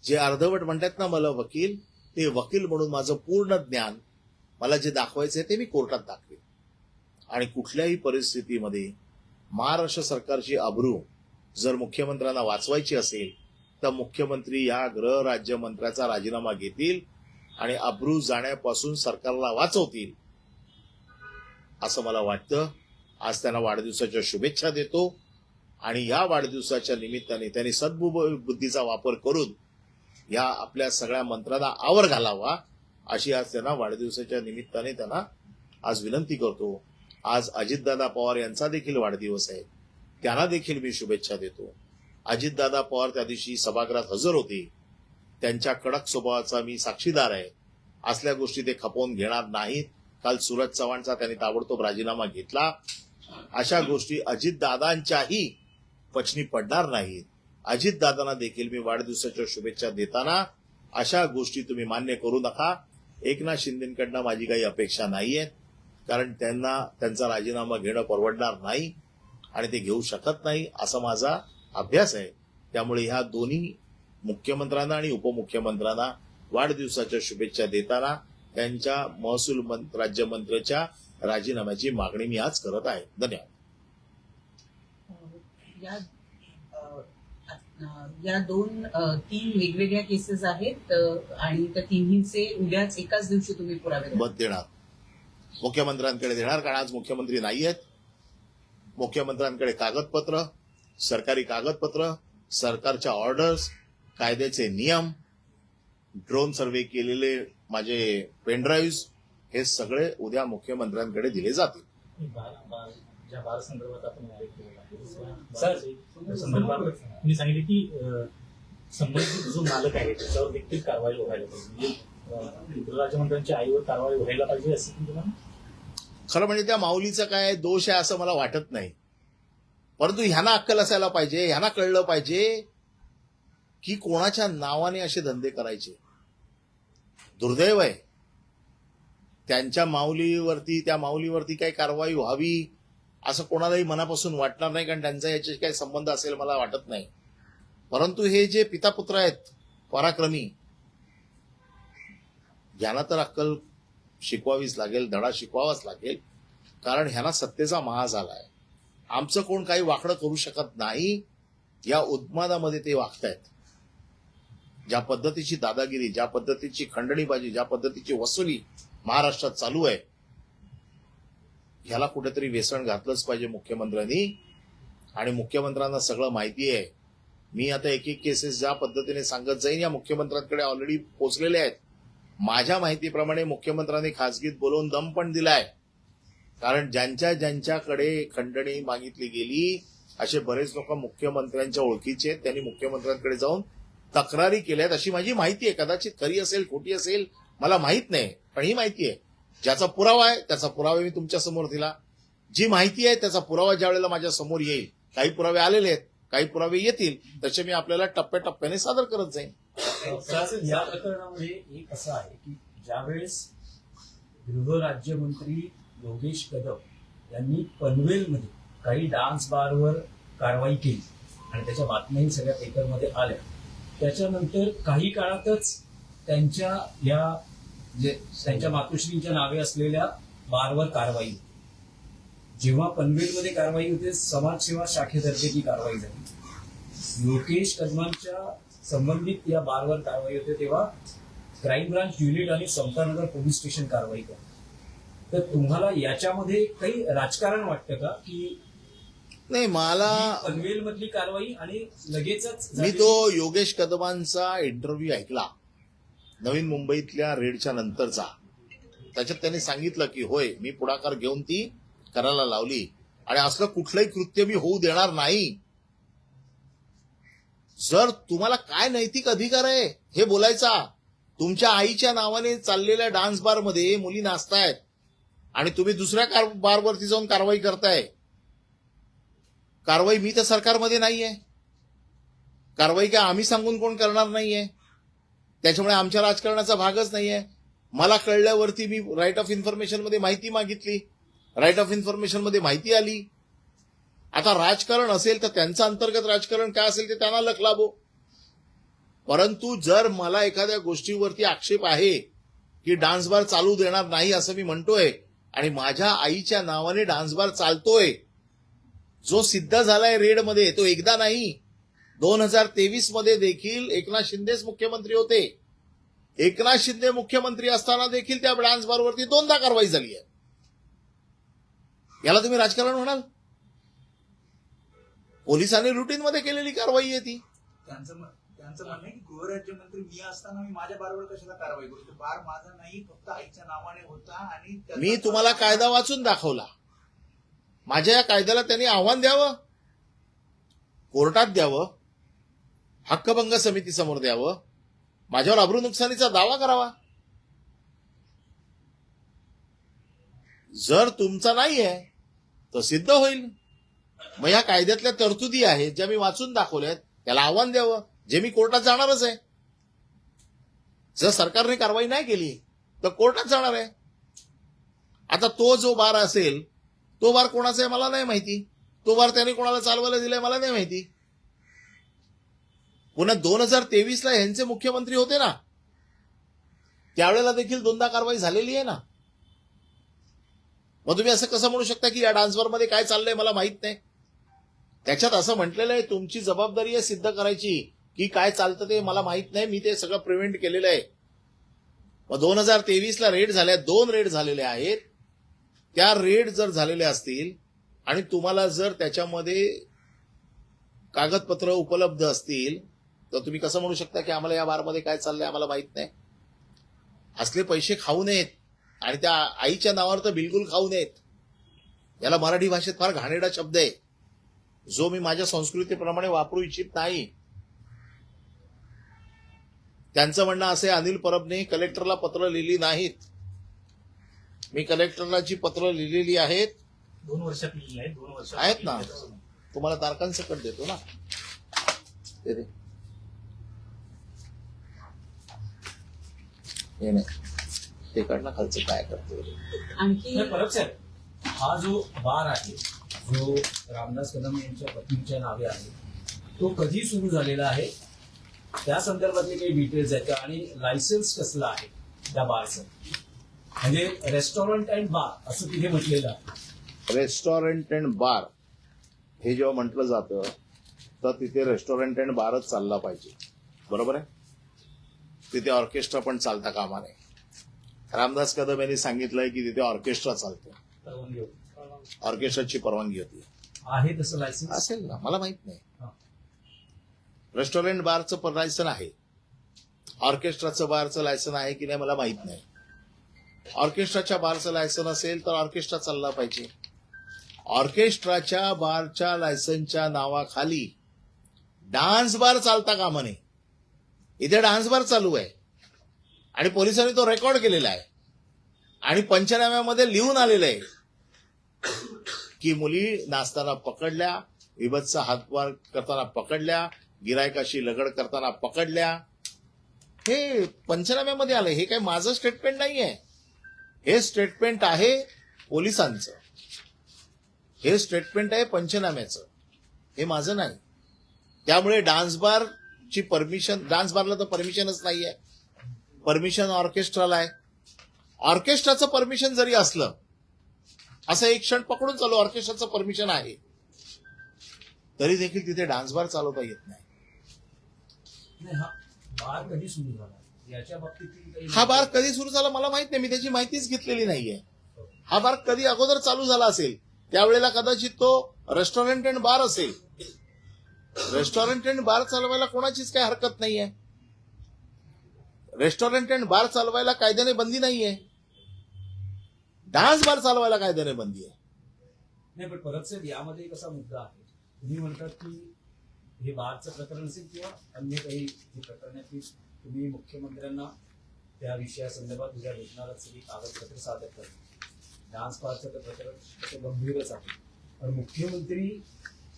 जे अर्धवट म्हणतात ना मला वकील, ते वकील म्हणून माझं पूर्ण ज्ञान, मला जे दाखवायचंय ते मी कोर्टात दाखवेन. आणि कुठल्याही परिस्थितीमध्ये महाराष्ट्र सरकारची अब्रू जर मुख्यमंत्र्यांना वाचवायची असेल तर मुख्यमंत्री या गृह राज्यमंत्र्याचा राजीनामा घेतील आणि अब्रू जाण्यापासून सरकारला वाचवतील असं मला वाटतं. आज त्यांना वाढदिवसाच्या शुभेच्छा देतो आणि या वाढदिवसाच्या निमित्ताने त्यांनी सद्बुद्धीचा वापर करून या आपल्या सगळ्या मंत्र्यांना आवर घालावा अशी आज त्यांना वाढदिवसाच्या निमित्ताने त्यांना आज विनंती करतो. आज अजितदादा पवार यांचा देखील वाढदिवस आहे, त्यांना देखील मी शुभेच्छा देतो. अजितदादा पवार त्या दिवशी सभागृहात हजर होते. त्यांच्या कडक स्वभावाचा मी साक्षीदार आहे. असल्या गोष्टी ते खपवून घेणार नाहीत. काल सूरज चव्हाणचा त्यांनी ताबडतोब राजीनामा घेतला. अशा गोष्टी अजितदादांच्याही पचनी पडणार नाहीत. अजितदादांना देखील मी वाढदिवसाच्या शुभेच्छा देताना अशा गोष्टी तुम्ही मान्य करू नका. एकनाथ शिंदेकडनं माझी काही अपेक्षा नाहीये, कारण त्यांना त्यांचा राजीनामा घेणं परवडणार नाही आणि ते घेऊ शकत नाही असा माझा अभ्यास आहे. त्यामुळे ह्या दोन्ही मुख्यमंत्र्यांना आणि उपमुख्यमंत्र्यांना वाढदिवसाच्या शुभेच्छा देताना त्यांच्या महसूल राज्यमंत्र्याच्या राजीनाम्याची मागणी मी आज करत आहे. धन्यवाद. या तीन वेगवेगळ्या केसेस आहेत आणि त्या तिन्हीचे उद्याच एकाच दिवशी तुम्ही पुरावे मत देणार, मुख्यमंत्र्यांकडे देणार. कारण आज मुख्यमंत्री नाही आहेत. मुख्यमंत्र्यांकडे कागदपत्र, सरकारी कागदपत्र, सरकारच्या ऑर्डर्स, कायद्याचे नियम, ड्रोन सर्व्हे केलेले माझे पेनड्राईव्ह, हे सगळे उद्या मुख्यमंत्र्यांकडे दिले जातील. ज्या बार संदर्भात आपण सर संदर्भात मी सांगितले की संबंधित जो मालक आहे त्याच्यावर देखील कारवाई व्हायला पाहिजे. म्हणजे राज्यमंत्र्यांच्या आईवर कारवाई व्हायला पाहिजे असं तुम्हाला खरं म्हणजे त्या माऊलीचा काय दोष आहे असं मला वाटत नाही. परंतु ह्यांना अक्कल असायला पाहिजे, ह्यांना कळलं पाहिजे की कोणाच्या नावाने असे धंदे करायचे. दुर्दैव आहे. त्यांच्या माऊलीवरती, त्या माऊलीवरती काही कारवाई व्हावी असं कोणालाही मनापासून वाटणार नाही, कारण त्यांचा याच्याशी काही संबंध असेल मला वाटत नाही. परंतु हे जे पितापुत्र आहेत पराक्रमी, यांना तर अक्कल शिकवावीच लागेल, धडा शिकवावाच लागेल. कारण ह्यांना सत्तेचा महाज आलाय. आमचं कोण काही वाकडं करू शकत नाही. या उन्मादामध्ये ते वागतायत. ज्या पद्धतीची दादागिरी, ज्या पद्धतीची खंडणीबाजी, ज्या पद्धतीची वसुली महाराष्ट्रात चालू आहे, ह्याला कुठेतरी वेसण घातलंच पाहिजे मुख्यमंत्र्यांनी. आणि मुख्यमंत्र्यांना सगळं माहिती आहे. मी आता एक एक केसेस ज्या पद्धतीने सांगत जाईन या मुख्यमंत्र्यांकडे ऑलरेडी पोहोचलेले आहेत. माझ्या माहितीप्रमाणे मुख्यमंत्र्यांनी खासगीत बोलवून दम पण दिलाय. कारण ज्यांच्याकडे खंडणी मागितली गेली असे बरेच लोक मुख्यमंत्र्यांच्या ओळखीचे आहेत. त्यांनी मुख्यमंत्र्यांकडे जाऊन तक्रारी केल्यात अशी माझी माहिती आहे. कदाचित खरी असेल खोटी असेल मला माहित नाही, पण ही माहिती आहे. ज्याचा पुरावा आहे त्याचा पुरावा मी तुमच्या समोर दिला. जी माहिती आहे त्याचा पुरावा ज्या वेळेला माझ्या समोर येईल, काही पुरावे आलेले आहेत, काही पुरावे येतील, तसे मी आपल्याला टप्प्याटप्प्याने सादर करत जाईन. या प्रकरणामध्ये एक असं आहे की ज्यावेळेस गृह राज्यमंत्री योगेश कदम यांनी पनवेलमध्ये काही डान्स बारवर कारवाई केली आणि त्याच्या बातम्याही सगळ्या पेपरमध्ये आल्या, त्याच्यानंतर काही काळातच त्यांच्या या त्यांच्या मातोश्रींच्या नावे असलेल्या बारवर कारवाई होती. जेव्हा पनवेलमध्ये कारवाई होते समाजसेवा शाखेतर्फे ती कारवाई झाली. लोकेश कदमांच्या संबंधित या बारवर कारवाई होते तेव्हा क्राईम ब्रांच युनिट आणि समतानगर पोलीस स्टेशन कारवाई करते. तर तुम्हाला याच्यामध्ये काही राजकारण वाटतं का की नाही, मला पनवेल मधली कारवाई आणि लगेचच मी झालेली- तो योगेश कदमांचा इंटरव्ह्यू ऐकला नवीन मुंबईतल्या रेडच्या नंतरचा. त्याच्यात त्यांनी सांगितलं की होय, मी पुढाकार घेऊन ती करायला लावली आणि असलं कुठलंही कृत्य मी होऊ देणार नाही. जर तुम्हाला काय नैतिक अधिकार आहे हे बोलायचा? तुमच्या आईच्या नावाने चाललेल्या डान्स बारमध्ये मुली नाचतायत आणि तुम्ही दुसऱ्या बारवरती जाऊन कारवाई करताय. कारवाई मी तर सरकारमध्ये नाहीये. कारवाई काय आम्ही सांगून कोण करणार नाहीये. त्याच्यामुळे आमच्या राजकारणाचा भागच नाहीये. मला कळल्यावरती मी राईट ऑफ इन्फॉर्मेशन मध्ये माहिती मागितली, राईट ऑफ इन्फॉर्मेशन मध्ये माहिती आली. आता राजकारण असेल तर त्यांचं अंतर्गत राजकारण काय असेल ते त्यांना लख लाभो. परंतु जर मला एखाद्या गोष्टीवरती आक्षेप आहे की डान्स बार चालू देणार नाही असं मी म्हणतोय आणि माझ्या आईच्या नावाने डान्स बार चालतोय, जो सिद्ध झालाय रेडमध्ये, तो एकदा नाही 2023 मध्ये देखील एकनाथ शिंदेच मुख्यमंत्री होते. एकनाथ शिंदे मुख्यमंत्री असताना देखील त्या डान्स बारवरती 2दा कारवाई झाली आहे. याला तुम्ही राजकारण म्हणाल? पोलिसांनी रुटीनमध्ये केलेली कारवाई आहे ती. त्यांचं म्हणणं आहे की गृहराज्यमंत्री मी असताना मी माझ्या बारवर कशाला कारवाई करू? तो बार माझा नाही, फक्त आईच्या नावाने होता. आणि मी तुम्हाला कायदा वाचून दाखवला. माझ्या या कायद्याला त्यांनी आव्हान द्यावं, कोर्टात द्यावं, हक्कभंग समितीसमोर द्यावं, माझ्यावर अब्रू नुकसानीचा दावा करावा. जर तुमचा नाहीये तर सिद्ध होईल. मग या कायद्यातल्या तरतुदी आहेत ज्या मी वाचून दाखवल्यात, त्याला आव्हान द्यावं, जे मी कोर्टात जाणारच आहे. जर सरकारने कारवाई नाही केली तर कोर्टात जाणार आहे. आता तो जो बार असेल तो बार कोणाचा आहे मला नाही माहिती. तो बार त्याने कोणाला चालवायला दिलाय मला नाही माहिती. पुन्हा 2023 ला ह्यांचे मुख्यमंत्री होते ना, त्यावेळेला देखील 2दा कारवाई झालेली आहे ना. मग तुम्ही असं कसं म्हणू शकता की या डान्सबारमध्ये काय चाललंय मला माहित नाही? त्याच्यात असं म्हटलेलं आहे तुमची जबाबदारी आहे सिद्ध करायची की काय चालतं ते मला माहित नाही, मी ते सगळं प्रिव्हेंट केलेलं आहे. मग 2023 ला रेड झाल्या, 2 रेड झालेल्या आहेत. त्या रेड जर झालेल्या असतील आणि तुम्हाला जर त्याच्यामध्ये कागदपत्र उपलब्ध असतील तर तुम्ही कसं म्हणू शकता की आम्हाला या बारमध्ये काय चाललंय आम्हाला माहित नाही? असले पैसे खाऊ नयेत आणि त्या आईच्या नावावर तर बिलकुल खाऊ नयेत. याला मराठी भाषेत फार घाणेरडा शब्द आहे जो मी माझ्या संस्कृतीप्रमाणे वापरू इच्छित नाही. त्यांचं म्हणणं असे, अनिल परबने कलेक्टरला पत्र लिहिली नाहीत. मी कलेक्टरला जी पत्र लिहिलेली आहेत 2 वर्षात लिहिली आहे. 2 वर्षात आहेत ना, तुम्हाला तारखांसकट देतो ना ते रे. हे नाही ते काढणं खालचं काय करतो. आणखी नाही, परब साहेब, हा जो बार आहे जो रामदास कदम यांच्या पत्नीच्या नावे आहे, तो कधी सुरू झालेला आहे, त्या संदर्भातले काही डिटेल्स आहेत का? आणि लायसन्स कसलं आहे त्या बारचं? म्हणजे रेस्टॉरंट अँड बार असं तिथे म्हटलेलं आहे. रेस्टॉरंट अँड बार हे जेव्हा म्हटलं जातं तर तिथे रेस्टॉरंट अँड बारच चालला पाहिजे, बरोबर आहे? तिथे ऑर्केस्ट्रा पण चालता कामा नये. रामदास कदम यांनी सांगितलंय की तिथे ऑर्केस्ट्रा चालतो, परवानगी होती. ऑर्केस्ट्राची परवानगी होती. आहे तसं लायसन्स असेल ना, मला माहित नाही. हा. रेस्टॉरंट बारचं लायसन आहे, ऑर्केस्ट्राचं बारचं लायसन आहे की नाही मला माहित नाही. ऑर्केस्ट्राच्या बारचं लायसन असेल तर ऑर्केस्ट्रा चालला पाहिजे. ऑर्केस्ट्राच्या बारच्या लायसनच्या नावाखाली डान्स बार चालता कामा नये. इथे डान्स बार चालू आहे आणि पोलिसांनी तो रेकॉर्ड केलेला आहे आणि पंचनाम्यामध्ये लिहून आलेलं आहे की मुली नाचताना पकडल्या, विभत्स हातवार करताना पकडल्या, गिरायकाशी लगड करताना पकडल्या. हे पंचनाम्यामध्ये आलंय. हे काय माझं स्टेटमेंट नाहीये, हे स्टेटमेंट आहे पोलिसांचं, हे स्टेटमेंट आहे पंचनाम्याचं, हे माझं नाही. त्यामुळे डान्स बारची परमिशन, डान्स बारला तर परमिशनच नाहीये, परमिशन ऑर्केस्ट्राला आहे. ऑर्केस्ट्राचं परमिशन जरी असलं, असं एक क्षण पकडून चालू, ऑर्केस्ट्राचं परमिशन आहे, तरी देखील तिथे डान्स बार चालवता येत नाही. नाही, हा बार कधी सुरू झाला याच्या बाबतीत काही- हा बार कधी सुरू झाला मला माहित नाही, मी त्याची माहितीच घेतलेली नाहीये. हा बार कधी अगोदर चालू झाला असेल त्यावेळेला कदाचित तो रेस्टॉरंट अँड बार असेल. रेस्टॉरंट अँड बार चालवायला कोणाचीच काही हरकत नाहीये. रेस्टॉरंट अँड बार चालवायला कायद्याने बंदी नाहीये. डान्स बार चालवायला कायद्याने बंदी आहे. नाही, पण परत साहेब यामध्ये कसा मुद्दा आहे, तुम्ही म्हणतात की हे बारचं प्रकरण असेल किंवा अन्य काही प्रकरण आहे की तुम्ही मुख्यमंत्र्यांना त्या विषयासंदर्भात उद्या भेटणारा सगळी कागदपत्र सादर करतात. डान्स बारचं तर प्रकरण तसं गंभीरच आहे, पण मुख्यमंत्री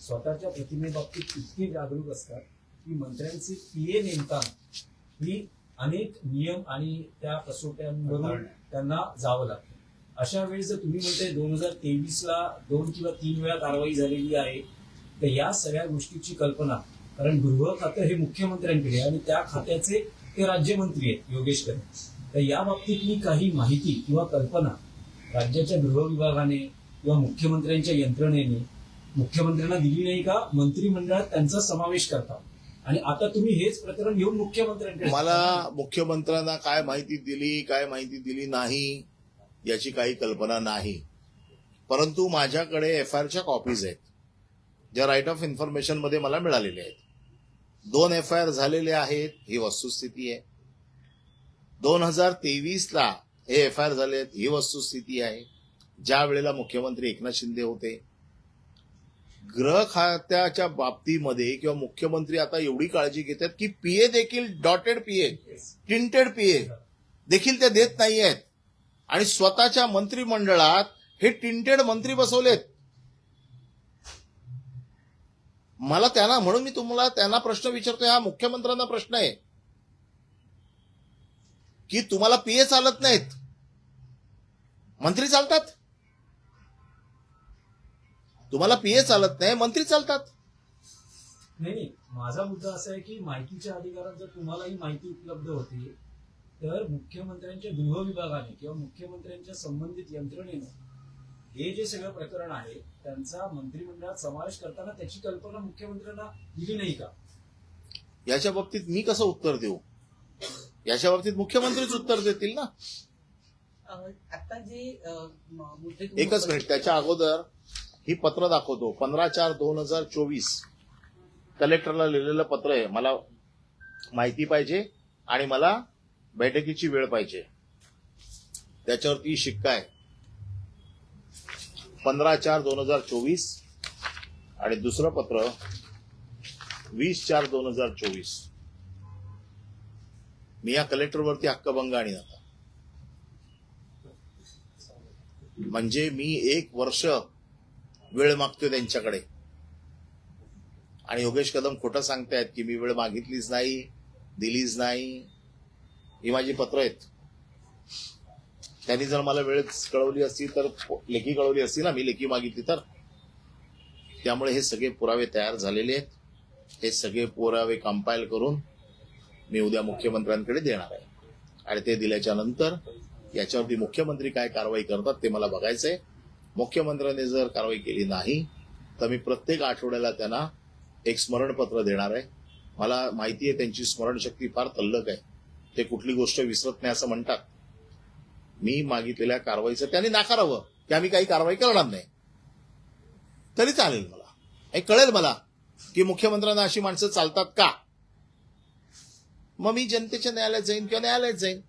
स्वतःच्या प्रतिमेबाबतीत इतके जागरूक असतात की मंत्र्यांचे पीए नेमताना ही अनेक नियम आणि त्या कसोट्यांवरून त्यांना जावं लागतं. अशा वेळेस जर तुम्ही म्हणताय 2023ला 2 किंवा 3 वेळा कारवाई झालेली आहे, तर या सगळ्या गोष्टीची कल्पना, कारण गृह खातं हे मुख्यमंत्र्यांकडे आहे आणि त्या खात्याचे ते राज्यमंत्री आहेत योगेश कदम, तर या बाबतीतली काही माहिती किंवा कल्पना राज्याच्या गृह विभागाने किंवा मुख्यमंत्र्यांच्या यंत्रणेने मुख्यमंत्र्यांना दिली नाही का? मंत्रिमंडळात त्यांचा समावेश करता आणि आता तुम्ही हेच प्रकरण घेऊन मुख्यमंत्र्यांकडे मला मुख्यमंत्र्यांना काय माहिती दिली काय माहिती दिली नाही याची काही कल्पना नाही. परंतु माझ्याकडे एफआयआरच्या कॉपीज आहेत ज्या राईट ऑफ इन्फॉर्मेशन मध्ये मला मिळालेल्या आहेत. 2 एफआयआर झालेले आहेत ही वस्तुस्थिती आहे. 2023ला हे एफआयआर झाले आहेत ही वस्तुस्थिती आहे. ज्या वेळेला मुख्यमंत्री एकनाथ शिंदे होते, गृह खात्याच्या बाबतीमध्ये किंवा मुख्यमंत्री आता एवढी काळजी घेतात की पीए देखील डॉटेड पीए, टिंटेड पीए देखील ते देत नाही आहेत आणि स्वतःच्या मंत्रिमंडळात हे टिंटेड मंत्री बसवलेत. मला त्यांना म्हणून मी तुम्हाला त्यांना प्रश्न विचारतोय, हा मुख्यमंत्र्यांना प्रश्न आहे की तुम्हाला पीए चालत नाहीत, मंत्री चालतात. तुम्हाला पीए चालत नाही, मंत्री चालतात. नाही, माझा मुद्दा असा आहे की माहितीच्या अधिकारात जर तुम्हाला ही माहिती उपलब्ध होती तर मुख्यमंत्र्यांच्या गृह विभागाने किंवा मुख्यमंत्र्यांच्या संबंधित यंत्रणेनं हे जे सगळं प्रकरण आहे त्यांचा मंत्रिमंडळात समावेश करताना त्याची कल्पना मुख्यमंत्र्यांना दिली नाही का? याच्या बाबतीत मी कसं उत्तर देऊ? याच्या बाबतीत मुख्यमंत्रीच उत्तर देतील ना. आता जे मुद्दे तुम्ही एकच मिनिट, त्याच्या अगोदर ही पत्र दाखवतो. 15/4/2024 कलेक्टरला लिहिलेलं पत्र आहे. मला माहिती पाहिजे आणि मला बैठकीची वेळ पाहिजे. त्याच्यावरती शिक्का आहे 15/4/2024 आणि दुसरं पत्र 20/4/2024. मी या कलेक्टरवरती हक्कभंग आणीन आता. म्हणजे मी 1 वर्ष वेळ मागतोय त्यांच्याकडे आणि योगेश कदम खोटं सांगतायत की मी वेळ मागितलीच नाही, दिलीच नाही. ही माझी पत्र आहेत. त्यांनी जर मला वेळ कळवली असती तर लेखी कळवली असती ना, मी लेखी मागितली तर. त्यामुळे हे सगळे पुरावे तयार झालेले आहेत. हे सगळे पुरावे कंपाईल करून मी उद्या मुख्यमंत्र्यांकडे देणार आहे आणि ते दिल्याच्या नंतर याच्यावरती मुख्यमंत्री काय कारवाई करतात ते मला बघायचंय. मुख्यमंत्र्यांनी जर कारवाई केली नाही तर मी प्रत्येक आठवड्याला त्यांना एक स्मरणपत्र देणार आहे. मला माहिती आहे त्यांची स्मरणशक्ती फार तल्लख आहे, ते कुठली गोष्ट विसरत नाही असं म्हणतात. मी मागितलेल्या कारवाईचं त्यांनी नाकारावं की आम्ही काही कारवाई करणार नाही तरी चालेल. मला हे कळेल मला की मुख्यमंत्र्यांना अशी माणसं चालतात का. मग मी जनतेच्या न्यायालयात जाईन किंवा न्यायालयात जाईन.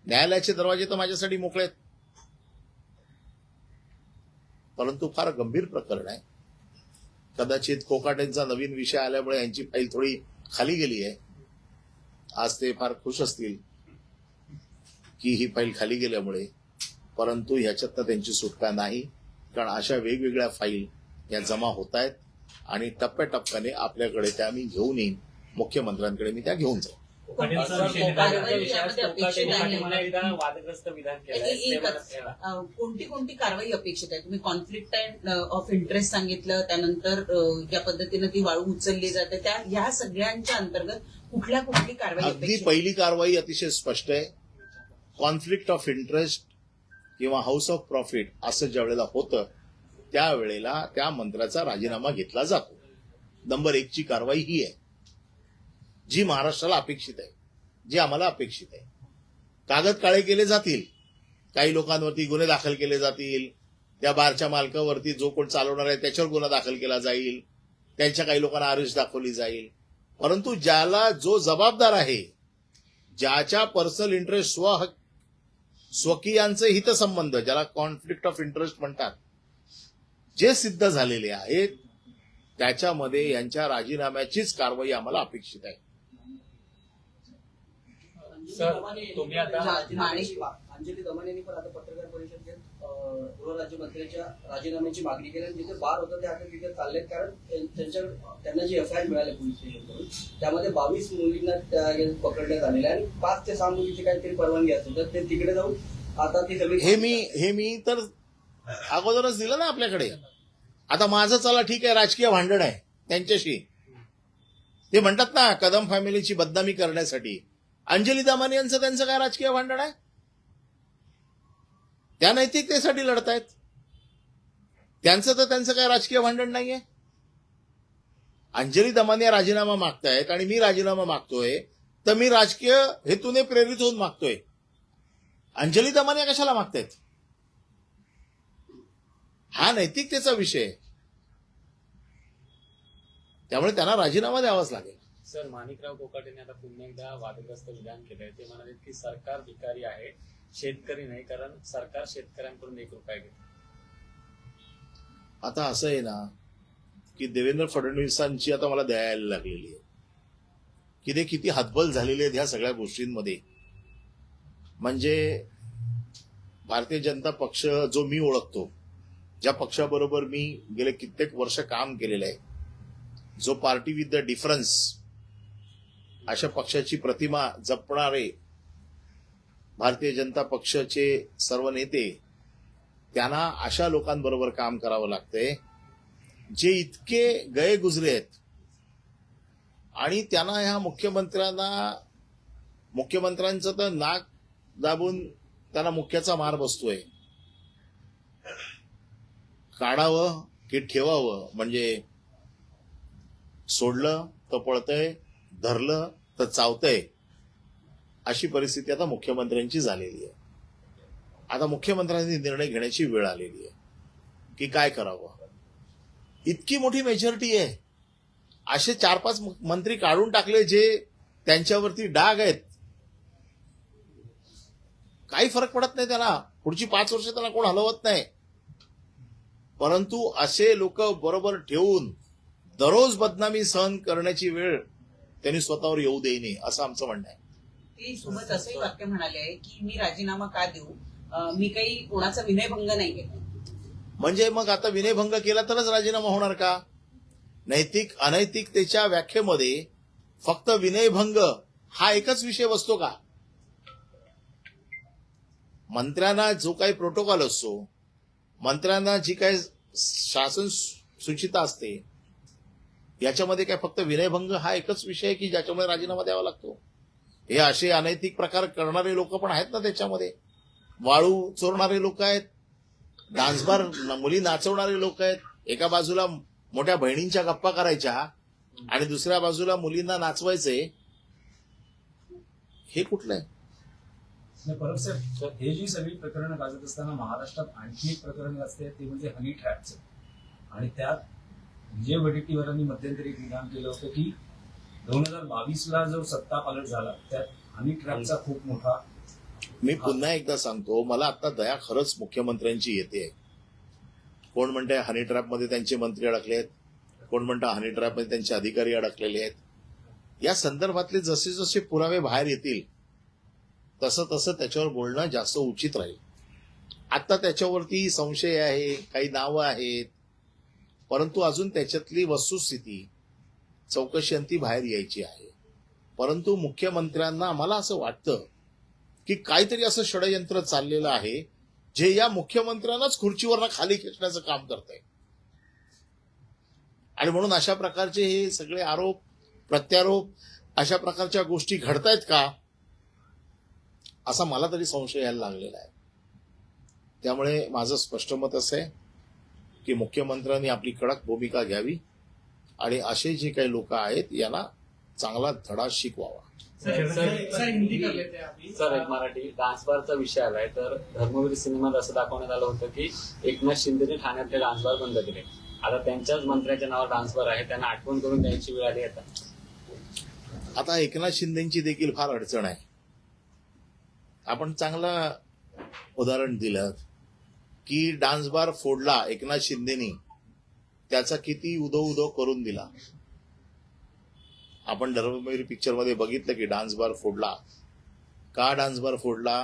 न्यायालयाचे दरवाजे तर माझ्यासाठी मोकळे आहेत. परंतु फार गंभीर प्रकरण आहे. कदाचित कोकाटेंचा नवीन विषय आल्यामुळे यांची फाईल थोडी खाली गेली आहे. आज ते फार खुश असतील की ही फाईल खाली गेल्यामुळे, परंतु ह्याच्यातनं त्यांची सुटका नाही. कारण अशा वेगवेगळ्या फाईल या जमा होत आहेत आणि टप्प्याटप्प्याने आपल्याकडे त्या मी घेऊन येईन. मुख्यमंत्र्यांकडे मी त्या घेऊन जाईन. वादग्रस्त विधान केलं. कोणती कारवाई अपेक्षित आहे? तुम्ही कॉन्फ्लिक्ट ऑफ इंटरेस्ट सांगितलं, त्यानंतर ज्या पद्धतीनं ती वाळू उचलली जाते त्या ह्या सगळ्यांच्या अंतर्गत कुठली कारवाई अगदी अपेक्षित? पहिली कारवाई अतिशय स्पष्ट आहे. कॉन्फ्लिक्ट ऑफ इंटरेस्ट किंवा हाऊस ऑफ प्रॉफिट असं ज्या वेळेला होतं त्यावेळेला त्या मंत्र्याचा राजीनामा घेतला जातो. नंबर 1 ची कारवाई ही आहे जी महाराष्ट्राला अपेक्षित आहे, जी आम्हाला अपेक्षित आहे. कागद काळे केले जातील, काही लोकांवरती गुन्हे दाखल केले जातील, त्या बारच्या मालकावरती जो कोण चालवणार आहे त्याच्यावर गुन्हा दाखल केला जाईल, त्यांच्या काही लोकांना अरेस्ट दाखवली जाईल. परंतु ज्याला जो जबाबदार आहे, ज्याच्या पर्सनल इंटरेस्ट स्वकीयांचे हितसंबंध, ज्याला कॉन्फ्लिक्ट ऑफ इंटरेस्ट म्हणतात, जे सिद्ध झालेले आहेत त्याच्यामध्ये यांच्या राजीनाम्याचीच कारवाई आम्हाला अपेक्षित आहे. सर तुम्ही आता अंजली दमन यांनी पण आता पत्रकार परिषद घेत गृहराज्यमंत्र्यांच्या राजीनाम्याची मागणी केली आणि जिथे बार होतं ते आता तिथे चाललेत, कारण त्यांना जी एफआयआर मिळाली पोलीस स्टेशनकडून त्यामध्ये 22 मुलींना पकडण्यात आलेल्या आणि 5 ते 6 मुलीची काहीतरी परवानगी असते, तर ते तिकडे जाऊन आता ती सगळी हे मी तर अगोदरच दिलं ना आपल्याकडे. आता माझं चला ठीक आहे, राजकीय भांडण आहे त्यांच्याशी, ते म्हणतात ना कदम फॅमिलीची बदनामी करण्यासाठी. अंजली दमन यांचं त्यांचं काय राजकीय भांडण आहे? त्या नैतिकतेसाठी लढतायत, त्यांचं काय राजकीय भांडण नाहीये. अंजली दमाने राजीनामा मागतायत आणि मी राजीनामा मागतोय, तर मी राजकीय हेतूने प्रेरित होऊन मागतोय. अंजली दमाने कशाला मागतायत? हा नैतिकतेचा विषय आहे, त्यामुळे त्यांना राजीनामा द्यावाच लागेल. सर माणिकराव कोकाटेने आता पुन्हा एकदा वादग्रस्त विधान केलंय. ते म्हणाले की सरकार भिकारी आहे, शेतकरी नाही, कारण सरकार शेतकऱ्यांकडून 1 रुपया घेते. आता असं आहे ना की देवेंद्र फडणवीसांची आता मला द्यायला लागलेली आहे की ते किती हतबल झालेले आहेत ह्या सगळ्या गोष्टींमध्ये. म्हणजे भारतीय जनता पक्ष जो मी ओळखतो, ज्या पक्षाबरोबर मी गेले कित्येक वर्ष काम केलेलं आहे, जो पार्टी विथ द डिफरन्स अशा पक्षाची प्रतिमा जपणारे भारतीय जनता पक्षाचे सर्व नेते, त्यांना अशा लोकांबरोबर काम करावं लागतंय जे इतके गये गुजरे आहेत आणि त्यांना ह्या मुख्यमंत्र्यांचं तर नाक दाबून त्यांना मुख्याचा मार बसतोय. काढावं की ठेवावं, म्हणजे सोडलं तर पळतंय, धरलं तर चावतंय, अशी परिस्थिती आता मुख्यमंत्र्यांची झालेली आहे. आता मुख्यमंत्र्यांनी निर्णय घेण्याची वेळ आलेली आहे की काय करावं. इतकी मोठी मेजॉरिटी आहे, असे 4-5 मंत्री काढून टाकले जे त्यांच्यावरती डाग आहेत, काही फरक पडत नाही त्यांना, पुढची 5 वर्ष त्यांना कोण हलवत नाही. परंतु असे लोक बरोबर ठेवून दररोज बदनामी सहन करण्याची वेळ त्यांनी स्वतःवर येऊ देऊ नये, असं आमचं म्हणणं आहे. ते सोबत असंही वाक्य म्हणाले आहे की मी राजीनामा का देऊ, मी काही कोणाचा विनयभंग नाही केला. म्हणजे मग आता विनयभंग केला तरच राजीनामा होणार का? नैतिक अनैतिकतेच्या व्याख्येमध्ये फक्त विनयभंग हा एकच विषय बसतो का? मंत्र्यांना जो काही प्रोटोकॉल असतो, मंत्र्यांना जी काही शासन सूचिता असते, याच्यामध्ये काय फक्त विनयभंग हा एकच विषय आहे की ज्याच्यामध्ये राजीनामा द्यावा लागतो? हे असे अनैतिक प्रकार करणारे लोक पण आहेत ना त्याच्यामध्ये. वाळू चोरणारे लोक आहेत, डान्सबार मुली नाचवणारे लोक आहेत. एका बाजूला मोठ्या बहिणींच्या गप्पा करायच्या आणि दुसऱ्या बाजूला मुलींना नाचवायचे, हे कुठलं आहे? परत सर, हे जी सगळी प्रकरणं गाजत असताना महाराष्ट्रात आणखी एक प्रकरण गाजते, ते म्हणजे हनी ट्रॅपचं. आणि त्यात विजय वडेट्टीवारांनी मध्यंतरी एक विधान केलं होतं की 2022ला जो सत्ता पालट झाला त्यात हनी ट्रॅपचा खूप मोठा. मी पुन्हा एकदा सांगतो, मला आता दया खरंच मुख्यमंत्र्यांची येते. कोण म्हणते हनी ट्रॅपमध्ये त्यांचे मंत्री अडकले आहेत, कोण म्हणतं हनी ट्रॅपमध्ये त्यांचे अधिकारी अडकलेले आहेत. या संदर्भातले जसे जसे पुरावे बाहेर येतील तसं तसं त्याच्यावर बोलणं जास्त उचित राहील. आता त्याच्यावरती संशय आहे, काही नावं आहेत, परंतु अजून त्याच्यातली वस्तुस्थिती चौकशी अंती बाहेर यायची आहे. परंतु मुख्यमंत्र्यांना मला असं वाटतं की काहीतरी असं षडयंत्र चाललेलं आहे जे या मुख्यमंत्र्यांनाच खुर्चीवरनं खाली खेचण्याचं काम करतंय. आणि म्हणून अशा प्रकारचे हे सगळे आरोप प्रत्यारोप अशा प्रकारच्या गोष्टी घडतायत का, असा मला तरी संशय यायला लागलेला आहे. त्यामुळे माझं स्पष्ट मत असं आहे की मुख्यमंत्र्यांनी आपली कडक भूमिका घ्यावी आणि असे जे काही लोक आहेत यांना चांगला धडा शिकवावा. सर हिंदी कर लेते हैं अभी. सर एक मराठी डान्स बारचा विषय आलाय. तर धर्मवीर सिनेमात असं दाखवण्यात आलं होतं की एकनाथ शिंदेने ठाण्यातले डान्स बार बंद केले. आता त्यांच्याच मंत्र्याच्या नावावर डान्स बार आहे, त्यांना आठवण करून द्यायची वेळ आली आता. आता एकनाथ शिंदेची देखील फार अडचण आहे. आपण चांगलं उदाहरण दिलं की डान्स बार फोडला एकनाथ शिंदेनी, त्याचा किती उदो उदो करून दिला. आपण धर्मवीर पिक्चर मध्ये बघितलं की डान्स बार फोडला. का डान्स बार फोडला?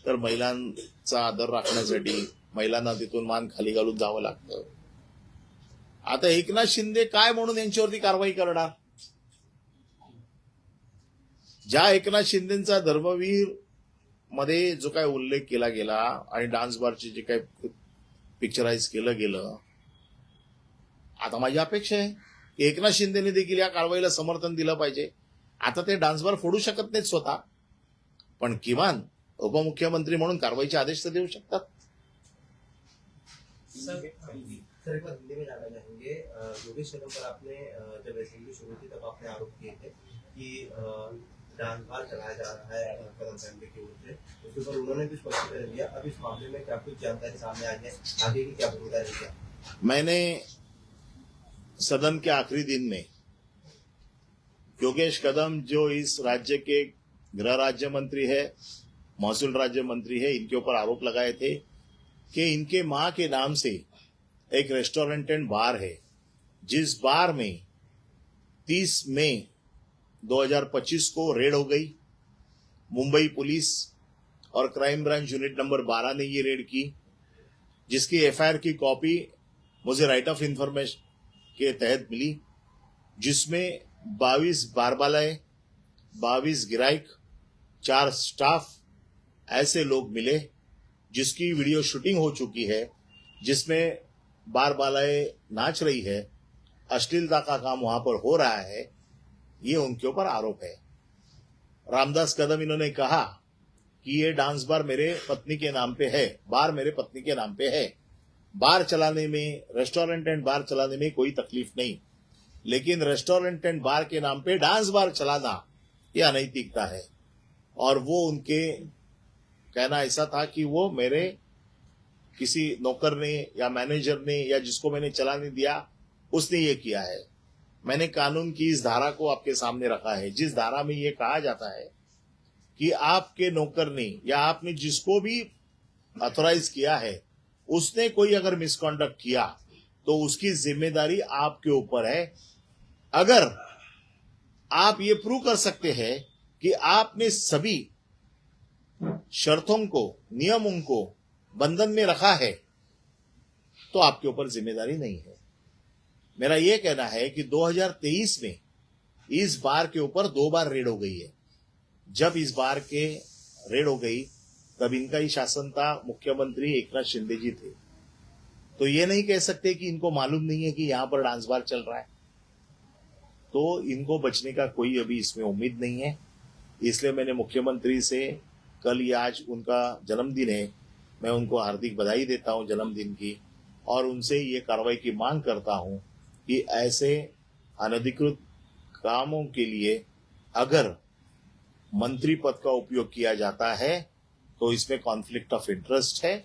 तर महिलांचा आदर राखण्यासाठी, महिलांना तिथून मान खाली घालून जावं लागतं. आता एकनाथ शिंदे काय म्हणून यांच्यावरती कारवाई करणार? ज्या एकनाथ शिंदेचा धर्मवीर मध्ये जो काय उल्लेख केला गेला आणि डान्स बारचे जे काय पिक्चराइज केलं गेलं, आता माझी अपेक्षा आहे की एकनाथ शिंदेने देखील या कारवाईला समर्थन दिलं पाहिजे. आता ते डान्स बार फोडू शकत नाहीत स्वतः, पण किमान उपमुख्यमंत्री म्हणून कारवाईचे आदेश तर देऊ शकतात. सर एक बार हिंदी में जानना चाहेंगे. योगेश कदम पर आपने जब असेंबली शुरू की तब आपने आरोप किए थे कि डांस बार चलाया जा रहा है कदम फैमिली की ओर से. उसके ऊपर उन्होंने भी स्पष्टीकरण दिया. अब इस मामले में क्या कुछ जानकारी सामने आई है, आगे की क्या भूमिका रहेगी? मैंने सदन के आखिरी दिन में योगेश कदम जो इस राज्य के गृह राज्य मंत्री है, महसूल राज्य मंत्री है, इनके ऊपर आरोप लगाए थे कि इनके मां के नाम से एक रेस्टोरेंट एंड बार है, जिस बार में 30 मई 2025 को रेड हो गई. मुंबई पुलिस और क्राइम ब्रांच यूनिट नंबर 12 ने ये रेड की, जिसकी एफआईआर की कॉपी मुझे राइट ऑफ इंफॉर्मेशन के तहत मिली, जिसमें 22 बारबालाए, 22 गिराइक, 4 स्टाफ ऐसे लोग मिले, जिसकी वीडियो शूटिंग हो चुकी है, जिसमें बारबालाए नाच रही है, अश्लीलता का काम वहां पर हो रहा है. ये उनके ऊपर आरोप है. रामदास कदम इन्होंने कहा कि ये डांस बार मेरे पत्नी के नाम पे है, बार मेरे पत्नी के नाम पे है. बार चलाने में, रेस्टोरेंट एंड बार चलाने में कोई तकलीफ नहीं, लेकिन रेस्टोरेंट एंड बार के नाम पे डांस बार चलाना ये अनैतिकता है. और वो उनके कहना ऐसा था कि वो मेरे किसी नौकर ने या मैनेजर ने या जिसको मैंने चलाने दिया उसने ये किया है. मैंने कानून की इस धारा को आपके सामने रखा है, जिस धारा में ये कहा जाता है कि आपके नौकर ने या आपने जिसको भी ऑथोराइज किया है उसने कोई अगर मिसकॉन्डक्ट किया तो उसकी जिम्मेदारी आपके ऊपर है. अगर आप ये प्रूव कर सकते हैं कि आपने सभी शर्तों को, नियमों को बंधन में रखा है, तो आपके ऊपर जिम्मेदारी नहीं है. मेरा यह कहना है कि 2023 में इस बार के ऊपर 2 बार रेड हो गई है. जब इस बार के रेड हो गई तब इनका ही शासन था, मुख्यमंत्री एकनाथ शिंदे जी थे. तो ये नहीं कह सकते कि इनको मालूम नहीं है कि यहां पर डांस बार चल रहा है. तो इनको बचने का कोई अभी इसमें उम्मीद नहीं है. इसलिए मैंने मुख्यमंत्री से कल या आज, उनका जन्मदिन है, मैं उनको हार्दिक बधाई देता हूं जन्मदिन की, और उनसे ये कार्रवाई की मांग करता हूं कि ऐसे अनधिकृत कामों के लिए अगर मंत्री पद का उपयोग किया जाता है तो इसमें कॉन्फ्लिक्ट ऑफ इंटरेस्ट है.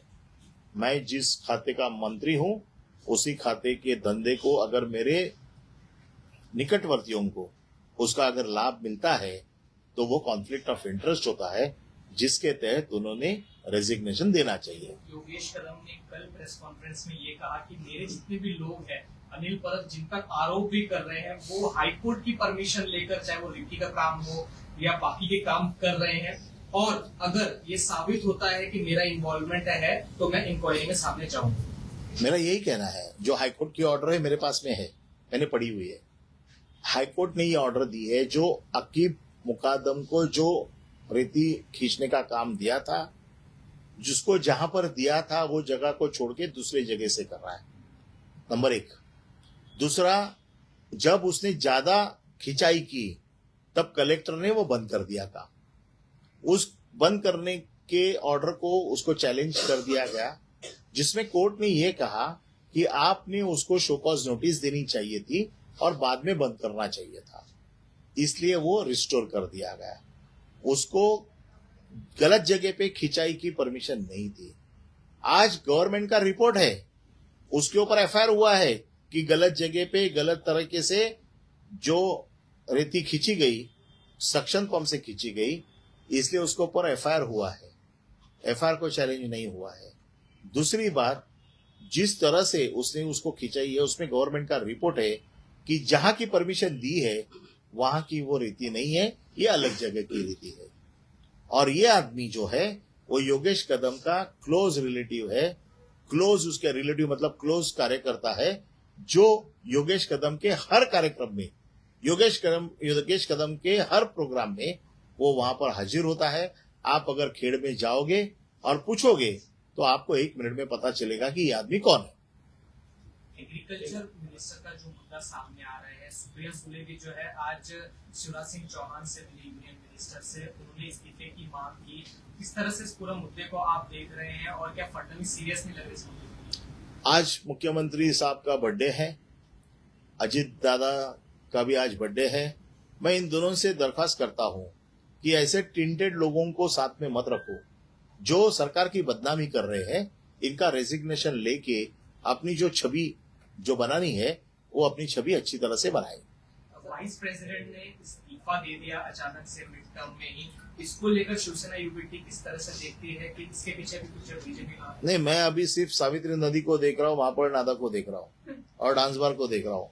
मैं जिस खाते का मंत्री हूं उसी खाते के धंधे को अगर मेरे निकटवर्तियों को उसका अगर लाभ मिलता है तो वो कॉन्फ्लिक्ट ऑफ इंटरेस्ट होता है, जिसके तहत उन्होंने रेजिग्नेशन देना चाहिए. योगेश कदम ने कल प्रेस कॉन्फ्रेंस में ये कहा कि मेरे जितने भी लोग हैं, अनिल परब जिन पर आरोप भी कर रहे हैं, वो हाईकोर्ट की परमिशन लेकर, चाहे वो रिक्की का काम हो या बाकी के काम कर रहे हैं, और अगर ये साबित होता है कि मेरा इन्वॉल्वमेंट है तो मैं इंक्वायरी में सामने जाऊंगा. मेरा यही कहना है, जो हाईकोर्ट की ऑर्डर है मेरे पास में है, मैंने पढ़ी हुई है. हाईकोर्ट ने ये ऑर्डर दी है, जो अकीब मुकादम को जो रेती खींचने का काम दिया था, जिसको जहां पर दिया था वो जगह को छोड़ के दूसरे जगह से कर रहा है. नंबर 1. दूसरा, जब उसने ज्यादा खिंचाई की तब कलेक्टर ने वो बंद कर दिया था. उस बंद करने के ऑर्डर को उसको चैलेंज कर दिया गया, जिसमें कोर्ट ने यह कहा कि आपने उसको शो कॉज नोटिस देनी चाहिए थी और बाद में बंद करना चाहिए था, इसलिए वो रिस्टोर कर दिया गया। उसको गलत जगह पे खिंचाई की परमिशन नहीं थी। आज गवर्नमेंट का रिपोर्ट है, उसके ऊपर एफआईआर हुआ है कि गलत जगह पे गलत तरीके से जो रेती खींची गई, सक्शन पंप से खींची गई, इसलिए उसके ऊपर एफआईआर हुआ है। एफआईआर को चैलेंज नहीं हुआ है। दूसरी बात, जिस तरह से उसने उसको खिंचाई है उसमें गवर्नमेंट का रिपोर्ट है कि जहां की परमिशन दी है वहां की वो रेती नहीं है, ये अलग जगह की रेती है। और ये आदमी जो है वो योगेश कदम का क्लोज रिलेटिव है। क्लोज उसके रिलेटिव मतलब क्लोज कार्यकर्ता है, जो योगेश कदम के हर कार्यक्रम में, योगेश कदम के हर प्रोग्राम में वो वहां पर हाजिर होता है। आप अगर खेड़ में जाओगे और पूछोगे तो आपको 1 मिनट में पता चलेगा कि ये आदमी कौन है। एग्रीकल्चर मिनिस्टर का जो मुद्दा सामने आ रहा है, सुप्रिया सुले भी जो है आज शिवराज सिंह चौहान से मिली यूनियन मिनिस्टर से, उन्होंने इस्तीफे की मांग की। किस तरह से इस पूरे मुद्दे को आप देख रहे हैं और क्या फडणवीस सीरियस नहीं लग रहे इस मुद्दे को? आज मुख्यमंत्री साहब का बर्थडे है, अजित दादा का भी आज बर्थडे है। मैं इन दोनों से दरखास्त करता हूं कि ऐसे टिंटेड लोगों को साथ में मत रखो जो सरकार की बदनामी कर रहे हैं। इनका रेजिग्नेशन लेके अपनी जो छवि जो बनानी है वो अपनी छवि अच्छी तरह से बनाए। वाइस प्रेसिडेंट ने इस्तीफा दे दिया अचानक से मिड टर्म में ही, इसको लेकर शिवसेना यूबीटी किस तरह से देखती है कि इसके पीछे भी कुछ बीजेपी का? नहीं, मैं अभी सिर्फ सावित्री नदी को देख रहा हूँ, महापौर नादा को देख रहा हूँ और डांस बार को देख रहा हूँ।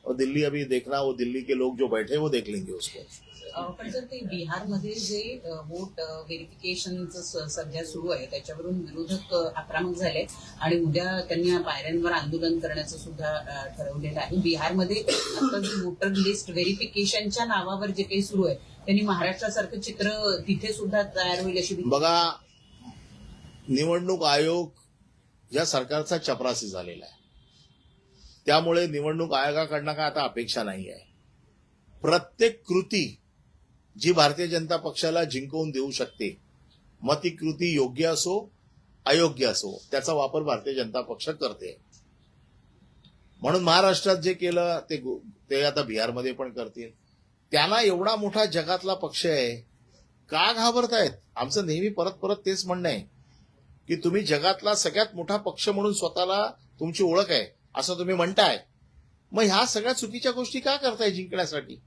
और दिल्ली अभी देखना, वो दिल्ली के लोग जो बैठे वो देख लेंगे उसको। पण जर ते बिहारमध्ये जे वोट व्हेरिफिकेशनचं सध्या सुरू आहे त्याच्यावरून विरोधक आक्रमक झाले आणि उद्या त्यांनी पायऱ्यांवर आंदोलन करण्याचं सुद्धा ठरवलेलं आहे। बिहारमध्ये आता जे वोटर लिस्ट व्हेरिफिकेशनच्या नावावर जे काही सुरू आहे त्यांनी महाराष्ट्रासारखं चित्र तिथे सुद्धा तयार होईल अशी भीती बघा, निवडणूक आयोग या सरकारचा चपरासी झालेला आहे, त्यामुळे निवडणूक आयोगाकडनं काय आता अपेक्षा नाही आहे। प्रत्येक कृती जी भारतीय जनता पक्षाला जिंकवून देऊ शकते, मग ती कृती योग्य असो अयोग्य असो, त्याचा वापर भारतीय जनता पक्ष करते। म्हणून महाराष्ट्रात जे केलं ते आता बिहारमध्ये पण करतील। त्यांना एवढा मोठा जगातला पक्ष आहे, का घाबरतायत? आमचं नेहमी परत परत तेच म्हणणं आहे की तुम्ही जगातला सगळ्यात मोठा पक्ष म्हणून स्वतःला तुमची ओळख आहे असं तुम्ही म्हणताय, मग ह्या सगळ्या चुकीच्या गोष्टी का करताय जिंकण्यासाठी?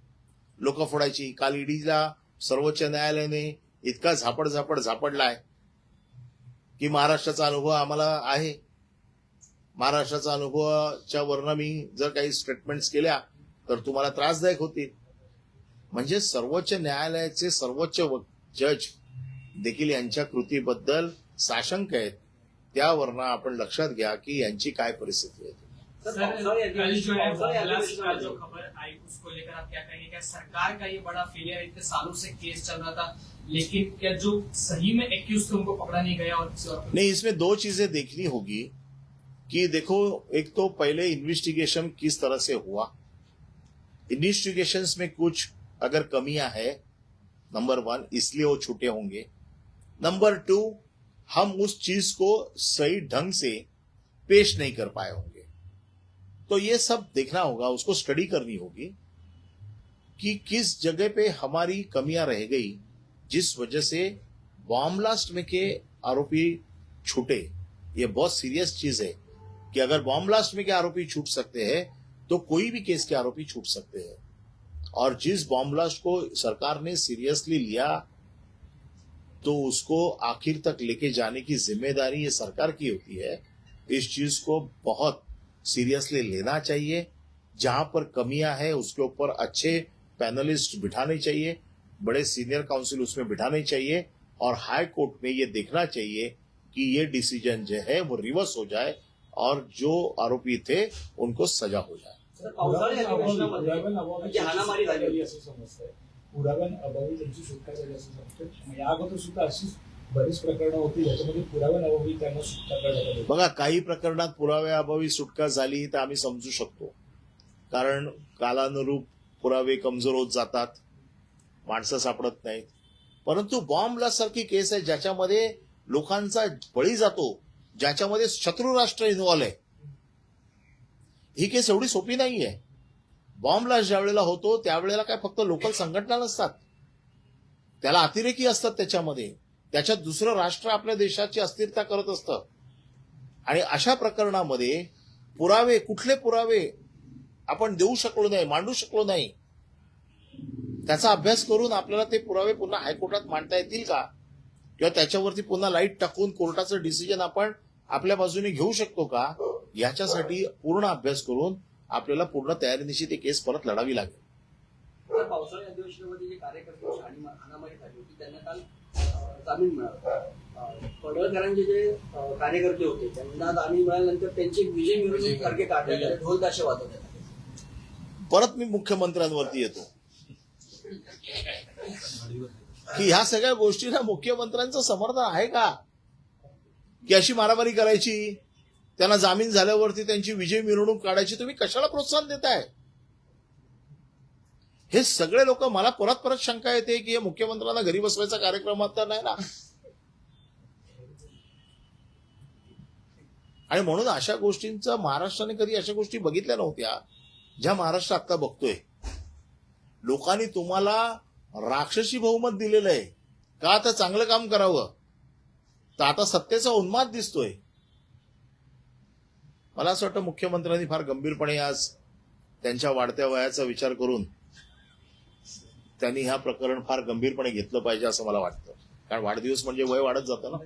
लोक फोडायची। काल ईडीला सर्वोच्च न्यायालयाने इतका झापडलाय की महाराष्ट्राचा अनुभव आम्हाला आहे। महाराष्ट्राचा अनुभवाच्या वरनं मी जर काही स्टेटमेंट्स केल्या तर तुम्हाला त्रासदायक होतील। म्हणजे सर्वोच्च न्यायालयाचे सर्वोच्च जज देखील यांच्या कृतीबद्दल साशंक आहेत, त्यावरनं आपण लक्षात घ्या की यांची काय परिस्थिती आहे। सर, कल जो है बंगलादेश का जो खबर आई उसको लेकर आप क्या कहेंगे? क्या सरकार का ये बड़ा फेलियर है? इतने सालों से केस चल रहा था, लेकिन क्या जो सही में एक्यूज थे उनको पकड़ा नहीं गया? और नहीं, इसमें 2 चीजें देखनी होगी कि देखो, एक तो पहले इन्वेस्टिगेशन किस तरह से हुआ, इन्वेस्टिगेशंस में कुछ अगर कमियां है, नंबर 1 इसलिए वो छूटे होंगे। नंबर 2, हम उस चीज को सही ढंग से पेश नहीं कर पाए होंगे। तो ये सब देखना होगा, उसको स्टडी करनी होगी कि किस जगह पे हमारी कमियां रह गई जिस वजह से बॉम्ब ब्लास्ट में के आरोपी छूटे। ये बहुत सीरियस चीज है कि अगर बॉम्ब ब्लास्ट में के आरोपी छूट सकते हैं तो कोई भी केस के आरोपी छूट सकते हैं। और जिस बॉम्ब ब्लास्ट को सरकार ने सीरियसली लिया तो उसको आखिर तक लेके जाने की जिम्मेदारी ये सरकार की होती है। इस चीज को बहुत सीरियसली लेना चाहिए। जहां पर कमियां हैं उसके ऊपर अच्छे पैनलिस्ट बिठाने चाहिए, बड़े सीनियर काउंसिल उसमें बिठाने चाहिए और हाई कोर्ट में ये देखना चाहिए कि ये डिसीजन जो है वो रिवर्स हो जाए और जो आरोपी थे उनको सजा हो जाए। सर, पावसाळी अधिवेशनामध्ये जी हाणामारी झाली असं समजतंय, पुराव्यां अभावी त्यांची सुटका झाली असं समजतंय। या अगोदर सुद्धा अशीच बरीच प्रकरणं होती ज्याच्यामध्ये पुराव्याअभावी त्यांना सुटका करण्यात आली। बघा, काही प्रकरणात पुराव्याअभावी सुटका झाली तर आम्ही समजू शकतो, कारण कालानुरूप पुरावे कमजोर होत जातात, माणसं सापडत नाहीत। परंतु बॉम्ब ब्लास्ट सारखी केस आहे ज्याच्यामध्ये लोकांचा बळी जातो, ज्याच्यामध्ये शत्रू राष्ट्र इन्व्हॉल्व आहे, ही केस एवढी सोपी नाहीये. बॉम्ब ब्लास्ट ज्या वेळेला होतो त्यावेळेला काय फक्त लोकल संघटना नसतात, त्याला अतिरेकी असतात त्याच्यामध्ये. त्याच्यात दुसरं राष्ट्र आपल्या देशाची अस्थिरता करत असतं. आणि अशा प्रकरणामध्ये पुरावे, कुठले पुरावे आपण देऊ शकलो नाही, मांडू शकलो नाही, त्याचा अभ्यास करून आपल्याला ते पुरावे पुन्हा हायकोर्टात मांडता येतील का, किंवा त्याच्यावरती पुन्हा लाईट टाकून कोर्टाचं डिसिजन आपण आपल्या बाजूने घेऊ शकतो का, याच्यासाठी पूर्ण अभ्यास करून आपल्याला पूर्ण तयारीनिशी ती केस परत लढावी लागेल. तर पावसाळी अधिवेशनामध्ये जे कार्यकर्ते हाणामारी झाली होती त्यांना काल जामीन मिळाला. पडळकरांचे जे कार्यकर्ते होते त्यांना जामीन मिळाल्यानंतर त्यांची विजय मिरवणूक सारखे काढण्यात आले, ढोल ताशे वाजवण्यात आले. परत मी मुख्यमंत्र्यांवरती येतो की ह्या सगळ्या गोष्टींना मुख्यमंत्र्यांचं समर्थन आहे का, की अशी मारामारी करायची, त्यांना जामीन झाल्यावरती त्यांची विजय मिरवणूक काढायची, तुम्ही कशाला प्रोत्साहन देताय? हे सगळे लोक, मला परत परत शंका येते की हे मुख्यमंत्र्यांना घरी बसवायचा कार्यक्रम तर नाही ना. आणि म्हणून अशा गोष्टींचा महाराष्ट्राने कधी अशा गोष्टी बघितल्या नव्हत्या ज्या महाराष्ट्र आता बघतोय. लोकांनी तुम्हाला राक्षसी बहुमत दिलेलं आहे का, आता चांगलं काम करावं, तर आता सत्तेचा उन्माद दिसतोय. मला असं वाटतं मुख्यमंत्र्यांनी फार गंभीरपणे आज त्यांच्या वाढत्या वयाचा विचार करून त्यांनी ह्या प्रकरण फार गंभीरपणे घेतलं पाहिजे असं मला वाटतं. कारण वाढदिवस म्हणजे वय वाढत जातं ना.